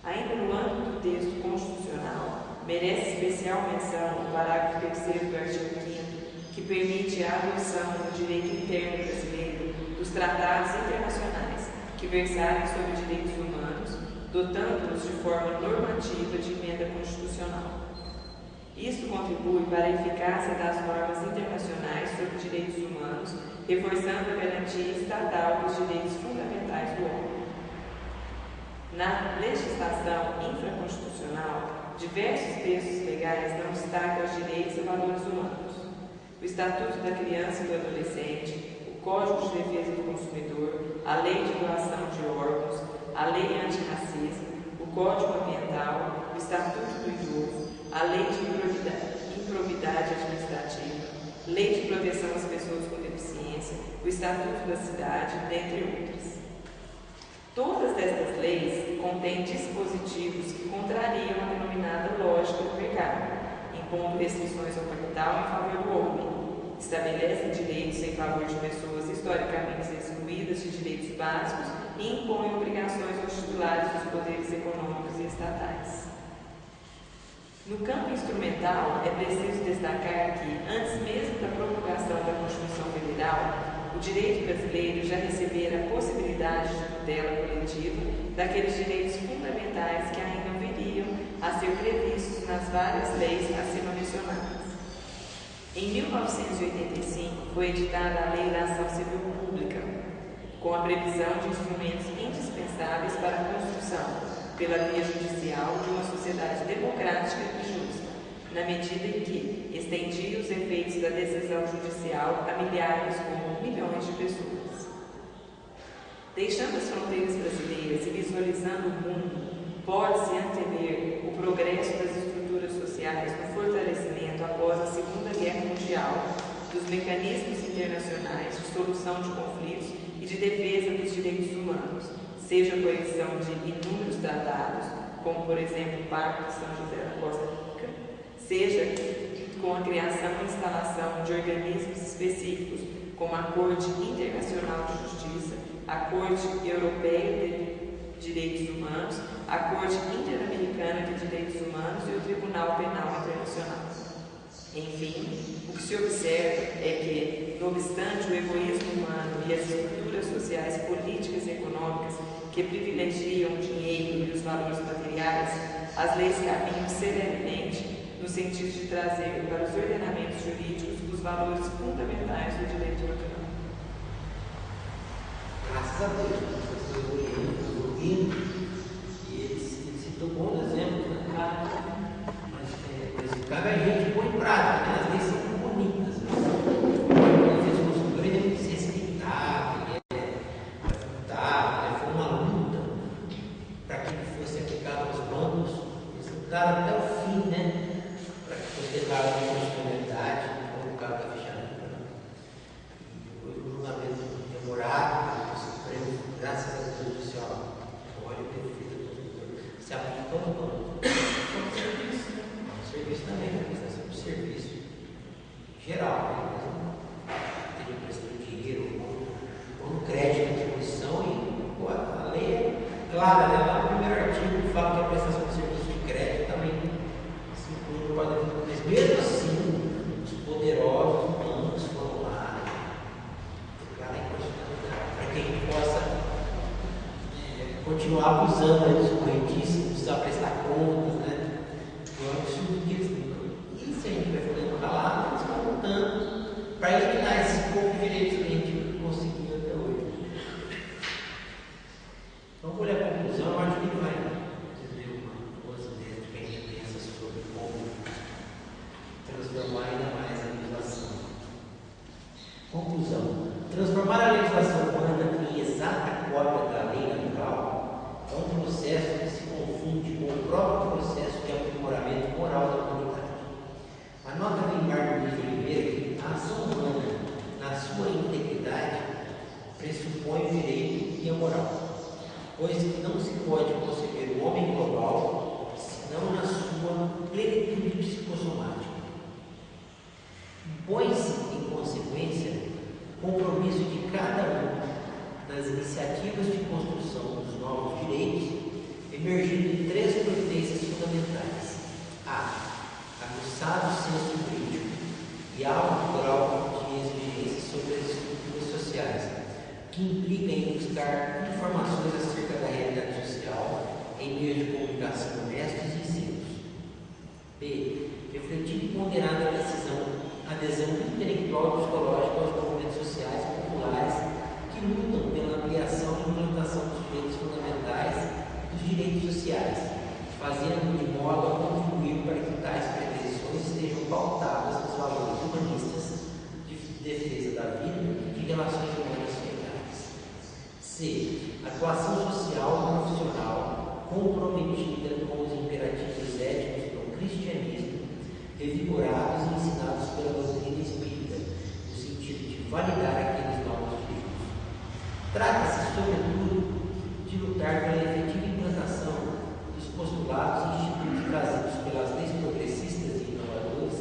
Ainda no âmbito do texto constitucional, merece especial menção o parágrafo 3º do artigo 5º, que permite a adoção no direito interno brasileiro dos tratados internacionais que versarem sobre direitos humanos, dotando-os de forma normativa de emenda constitucional. Isto contribui para a eficácia das normas internacionais sobre direitos humanos, reforçando a garantia estatal dos direitos fundamentais do homem. Na legislação infraconstitucional, diversos textos legais não destacam os direitos e valores humanos. O Estatuto da Criança e do Adolescente, o Código de Defesa do Consumidor, a Lei de Doação de Órgãos, a Lei Antirracismo, o Código Ambiental, o Estatuto do Idoso, a Lei de Improbidade Administrativa, Lei de Proteção às Pessoas com Deficiência, o Estatuto da Cidade, dentre outras. Todas estas leis contêm dispositivos que contrariam a denominada lógica do mercado, impondo restrições ao capital em favor do homem, estabelecem direitos em favor de pessoas historicamente excluídas de direitos básicos e impõem obrigações aos titulares dos poderes econômicos e estatais. No campo instrumental, é preciso destacar que, antes mesmo da promulgação da Constituição Federal, o direito brasileiro já recebera a possibilidade de tutela coletiva daqueles direitos fundamentais que ainda viriam a ser previstos nas várias leis acima mencionadas. Em 1985, foi editada a Lei da Ação Civil Pública, com a previsão de instrumentos indispensáveis para a construção, pela via judicial, de uma sociedade democrática e justa, na medida em que estendia os efeitos da decisão judicial a milhares ou milhões de pessoas. Deixando as fronteiras brasileiras e visualizando o mundo, pode-se antever o progresso das estruturas sociais no fortalecimento após a Segunda Guerra Mundial dos mecanismos internacionais de solução de conflitos e de defesa dos direitos humanos, seja a coesão de inúmeros tratados, como por exemplo o Pacto de São José da Costa Rica, seja com a criação e instalação de organismos específicos, como a Corte Internacional de Justiça, a Corte Europeia de Direitos Humanos, a Corte Interamericana de Direitos Humanos e o Tribunal Penal Internacional. Enfim, o que se observa é que, não obstante o egoísmo humano e as estruturas sociais, políticas e econômicas que privilegiam o dinheiro e os valores materiais, as leis caminham serenamente no sentido de trazer para os ordenamentos jurídicos os valores fundamentais do direito natural. Graças a Deus, professor Guilherme, e ele citou bons exemplos, né? Mas cabe a gente pôr em prática, né? As leis são bonitas, né? Os consumidores devem se respeitar, foi uma luta para que ele fosse aplicado aos bancos, eles lutaram até o fim, né? Para que fosse declarado a constitucionalidade, como o caso da ficha limpa, né? E foi um julgamento demorado, o Supremo, graças a Deus, disse: ó, pode ter feito, se aplica ao banco. Serviço também, né? Prestação de serviço geral, né? Ele prestou dinheiro ou no crédito de atribuição e pô, a lei é clara, né? Lá no primeiro artigo fala que a prestação de serviço de crédito também se inclui no padrão, mas mesmo assim, os poderosos bancos foram lá declarar inconstitucionalidade para que a gente possa continuar abusando dos correntistas, não precisar prestar contas, né? É um absurdo que eles têm. E se a gente vai fazendo calado, eles vão lutando para eliminar esse pouco de direitos que a gente conseguiu até hoje. Então, vou ler a conclusão, eu acho que ele vai dizer umas ideias que a gente pensa sobre como transformar ainda mais a legislação. Conclusão: transformar a legislação humana em exata cópia da lei natural é um processo que se confunde com o próprio processo de aprimoramento moral da comunidade. Anota Neymar Luiz Oliveira que a ação humana, na sua integridade, pressupõe o direito e a moral, pois que não se pode conceber o homem global senão na sua plenitude psicossomática. Impõe-se, em consequência, o compromisso de cada um nas iniciativas de construção dos novos direitos, emergindo em três providências fundamentais: a. aguçado senso crítico e alto grau de exigência sobre as estruturas sociais, que implica em buscar informações acerca da realidade social em meios de comunicação honestos e simples. B. refletir e ponderar na adesão intelectual e psicológica aos movimentos sociais populares que lutam pela ampliação e implantação dos direitos fundamentais e dos direitos sociais, fazendo de modo a contribuir para que tais pretensões estejam pautadas nos valores humanistas de defesa da vida e de relações humanas sociais. C. atuação social e profissional comprometida com os imperativos éticos do cristianismo, revigorados e ensinados pela doutrina espírita, no sentido de validar aqueles novos direitos. Trata-se, sobretudo, de lutar pela efetiva implantação dos postulados e institutos trazidos pelas leis progressistas e inovadoras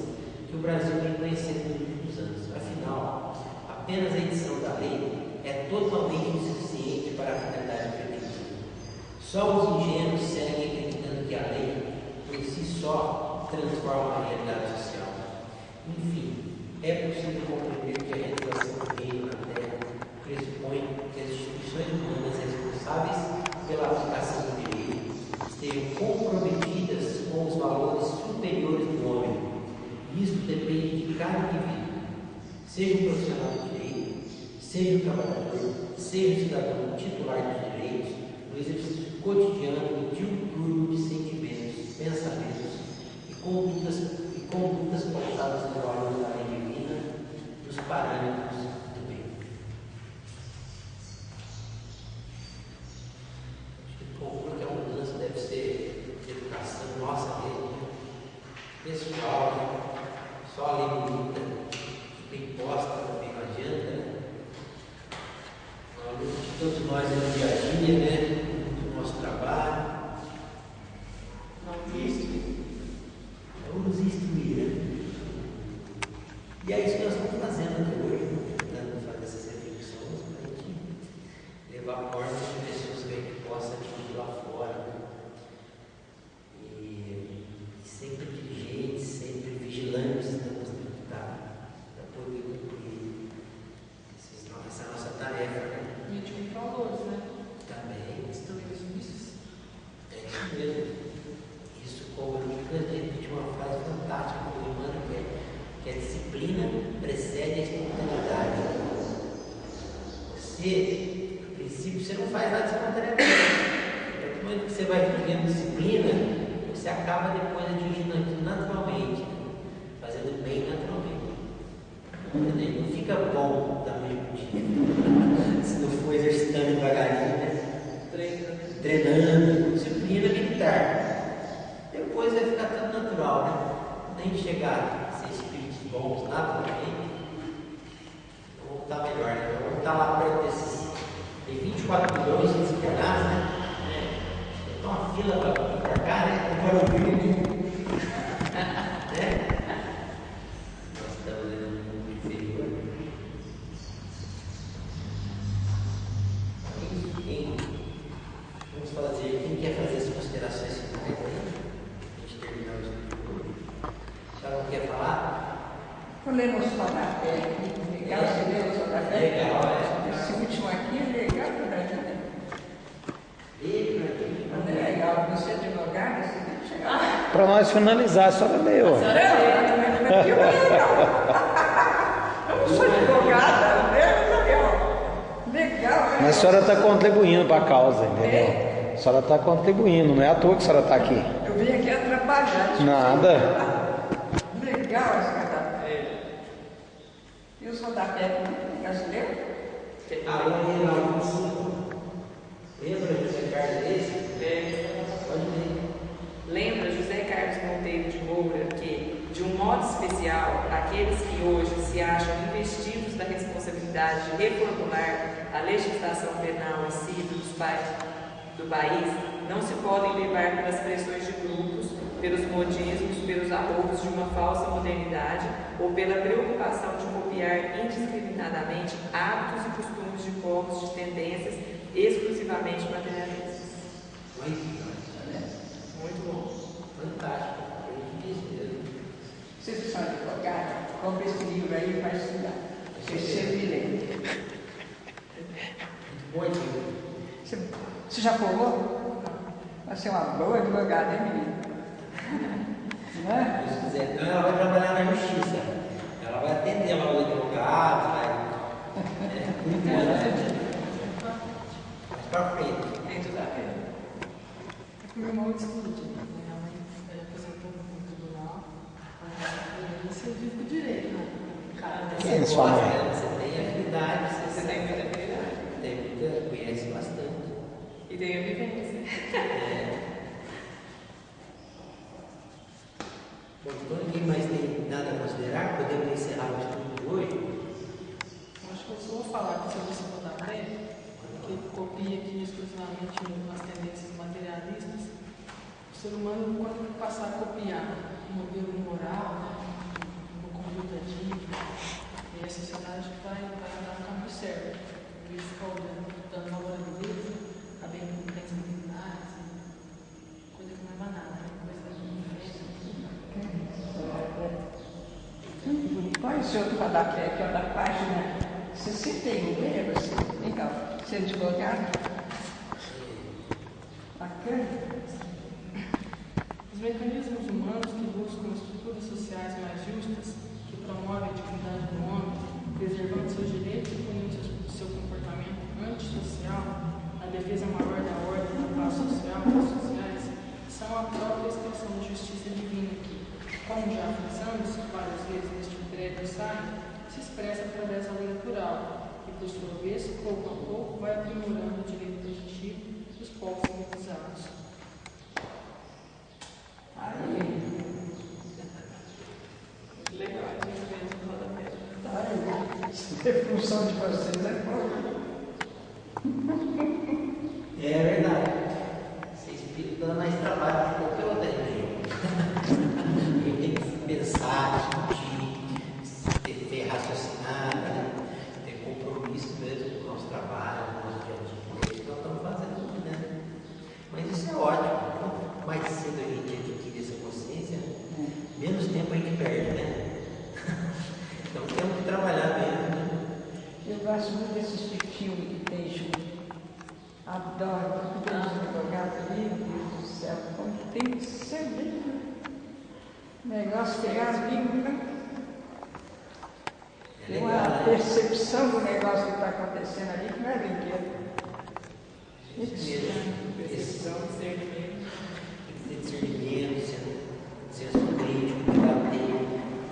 que o Brasil vem conhecendo nos últimos anos. Afinal, apenas a edição da lei é totalmente insuficiente para a finalidade pretendida. Só os ingênuos seguem acreditando que a lei, por si só, transforma a realidade social. Enfim, é possível compreender que a realização do reino na Terra pressupõe que as instituições humanas responsáveis pela aplicação do direito estejam comprometidas com os valores superiores do homem. E isso depende de cada indivíduo, seja um profissional do direito, seja um trabalhador, seja um cidadão titular dos direitos, no exercício cotidiano e diuturno de sentimentos, pensamentos e condutas pautadas nos valores da lei divina, nos parâmetros do bem. Acho que concluo que a mudança deve ser educação nossa mesmo, pessoal, né? Só a lei bonita, fica imposta também não adianta, né? A luta de todos nós no dia a dia, né? Do nosso trabalho. Vamos instruir, né? E é isso que nós estamos fazendo aqui hoje, tentando fazer essas reflexões para a gente levar a porta de pessoas que a gente possa atingir lá fora. E sempre diligentes, sempre vigilantes, temos que estar para poder cumprir essa nossa tarefa. Né? Vítima de valores, né? Também. Destruir os vícios. É isso mesmo. Isso, como eu digo, uma frase fantástica do Emmanuel, que a disciplina precede a espontaneidade. Você, a princípio, você não faz nada espontaneamente. No momento que você vai vivendo disciplina, você acaba depois atingindo aquilo naturalmente, fazendo bem naturalmente. Não fica bom da noite pro dia. Se não for exercitando devagarinho, né? Treinando, disciplina militar. Depois vai ficar tudo natural, né? Nem chegar a ser espíritos bons naturalmente, vamos estar melhor, né? Vamos estar lá perto desses. Tem 24 milhões de desencarnados, né? Então uma fila para vir para cá, né? Para o vídeo. Né? Nós estamos no mundo inferior. Vamos fazer. Quem quer fazer as considerações finais aí? Não quer falar? Podemos falar legal, você leu o Sodafé? Legal, é. Esse último aqui é legal para a gente. E é legal, você é advogado, você tem que chegar lá. Para nós finalizar, a senhora leu. Eu não sou advogada, legal. Mas a senhora está contribuindo para a causa, entendeu? A senhora está contribuindo, não é à toa que a senhora está aqui. Eu vim aqui atrapalhar. Nada. Legal esse Sodafé. E o Sodafé brasileiro? Lembra José Carlos esse? Pode ver. Lembra José Carlos Monteiro de Moura que, de um modo especial, aqueles que hoje se acham investidos da responsabilidade de reformular a legislação penal e civil do país não se podem levar pelas pressões de grupos, pelos modismos, pelos arroubos de uma falsa modernidade ou pela preocupação de copiar indiscriminadamente hábitos e costumes de povos de tendências exclusivamente materialistas. Muito bom. Fantástico. Vocês são advogados? Compre esse livro aí e vai estudar. Você sempre lê. Muito bom. Você já formou? Vai ser uma boa advogada, hein, menino? Não é? Se quiser, então ela vai trabalhar na justiça. Ela vai atender lá o advogado, vai. Por enquanto, mais para frente. Tem tudo a ver. É que meu irmão discute. Minha mãe apresentou no tribunal, mas eu vivo com direito, né? Cara, Quem é sua mãe? Você tem afinidade, Você tem muita habilidade. conhece bastante. E tem a vivência. Bom, então ninguém mais tem nada a considerar, podemos encerrar o estudo de hoje. acho que eu só vou falar aqui sobre esse Sodafé, que copia aqui exclusivamente nas tendências materialistas. O ser humano, quando passar a copiar um modelo moral, né, uma conduta digna, e a sociedade vai andar no caminho certo. Em vez de ficar olhando, dando valor à beleza, a bem-dignidade, coisa que não leva a nada, né? Coisa de inveja. Qual é o seu Sodafé? Que é o da página Você se tem, lembra? Legal. Você é advogado? Bacana. Os mecanismos humanos que buscam estruturas sociais mais justas, que promovem a dignidade do homem, preservando seus direitos e punindo seu comportamento antissocial, a defesa maior da ordem e da paz social e sociais, são a própria expressão da justiça divina que, como já frisamos várias vezes neste breve ensaio, se expressa através da lei natural e, por sua vez, pouco a pouco, vai aprimorando o direito positivo dos povos civilizados. Legal, a gente vê no rodapé. A função de vocês é boa. É verdade. Vocês ficam dando mais trabalho que qualquer outra religião. Tem que pensar, discutir, ter raciocinar, né? Ter compromisso mesmo com o nosso trabalho, com o nosso dia a dia. É isso que nós estamos fazendo, né? Mas isso é ótimo. Quanto mais cedo a gente adquire essa consciência, menos tempo a gente perde, né? Então temos que trabalhar mesmo, né? Eu gosto muito desses filmes que tem junto. Adoro, porque tem uns advogados ali, meu Deus do céu, como tem que ser bem. Negócio pegar as Bíblias, tem uma percepção do negócio que está acontecendo ali que não é brinquedo. Percepção, discernimento. Tem que ter discernimento, senso crítico, debater.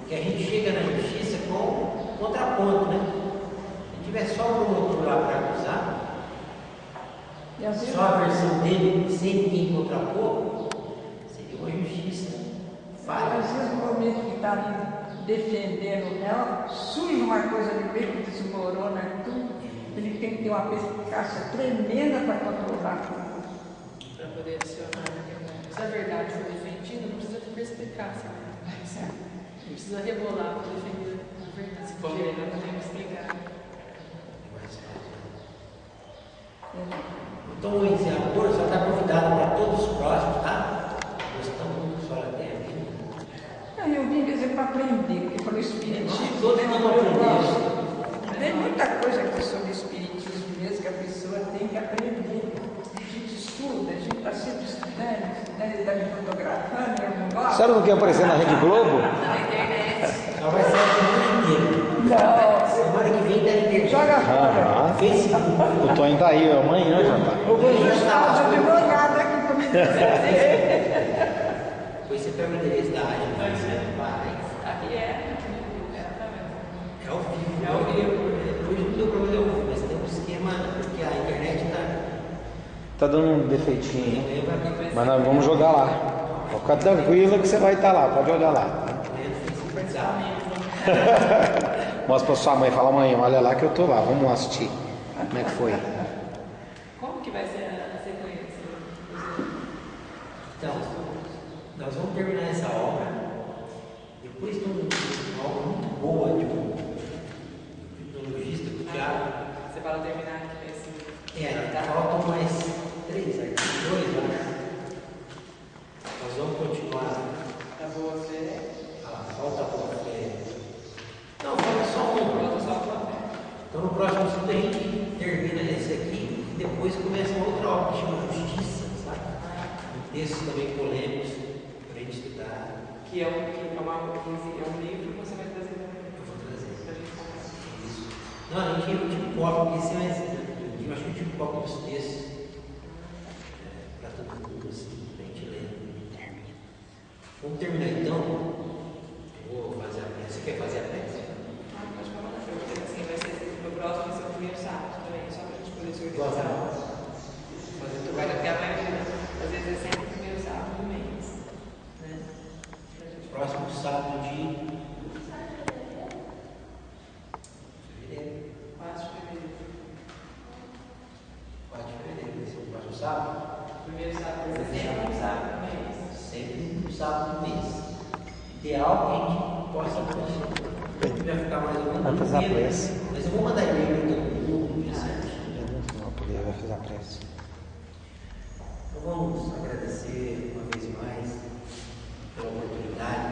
Porque a gente chega na justiça com contraponto, né? Se tiver só o promotor lá para acusar, E às vezes, só a versão dele, sem ninguém contrapor, seria uma justiça falha. às vezes no momento que está ali defendendo o réu, surge uma coisa ali meio que desmorona tudo. Ele tem que ter uma perspicácia tremenda para controlar tudo. Para poder acionar, né? Se a verdade for defendida, não precisa de perspicácia, né? Não precisa rebolar para defender a verdade. Se for melhor, não tem que explicar. Então o ensinador só está convidado para todos os próximos, tá? Nós estamos só até aqui. Eu vim dizer para aprender, porque pelo Espiritismo. Todos não aprendemos. Tem muita coisa aqui sobre Espiritismo mesmo que a pessoa tem que aprender. A gente estuda, a gente está sempre estudando, né? Está me fotografando, eu não gosto. Sabe o que apareceu na Rede Globo? Na internet. Só vai ser a semana inteira. Não, Semana que vem deve ter. joga fora. Facebook. O Tonho tá aí, amanhã já tá. Eu vou buscar os advogados aqui para me defender. Depois você pega o endereço da área. Vai. Aqui é. É ao vivo. É ao vivo. Hoje não deu problema ao vivo, mas tem um esquema, porque a internet Tá dando um defeitinho, né? leva Mas nós vamos jogar lá. Pode ficar tranquilo que você vai estar lá, pode olhar lá. Mostra pra sua mãe, fala, mãe, olha lá que eu tô lá, vamos assistir. Como é que foi? Como que vai ser a sequência? Então, nós vamos terminar essa obra. Depois de uma obra muito boa de um hipnologista, do Thiago. Você fala terminar aqui assim. Faltam mais 3 artigos, 2, eu acho. Nós vamos continuar. Tá boa fé. Falta a boa fé. Não, falta só um. Falta só a boa fé. Então no próximo estudo a gente termina esse aqui e depois começa uma outra obra que chama Justiça, sabe? Textos também polêmicos para a gente estudar. Que é um livro que você vai trazer também. Eu vou trazer. Pra gente conversar. Isso. Não, a gente tipo cópia, porque esse é mais. Eu acho que a gente cópia dos textos. Para todo mundo, assim, para a gente ler. Vamos terminar então. Eu vou fazer a prece. Você quer fazer a prece? Pode falar, porque assim vai ser no próximo, vai ser o primeiro sábado também, só pra gente poder se organizar. Tu vai ter a maioria, às vezes é sempre o primeiro sábado do mês. Né? Próximo sábado de fevereiro. 4 de fevereiro. 4 de fevereiro, vai ser o próximo sábado. Primeiro sábado vai ser sempre um sábado do mês. Sempre no sábado do mês. Ideal que a gente possa fazer. A gente vai ficar mais ou menos. Vai fazer a prece. Mas eu vou mandar e-mail para todo mundo. Vai fazer a prece. Então vamos agradecer uma vez mais pela oportunidade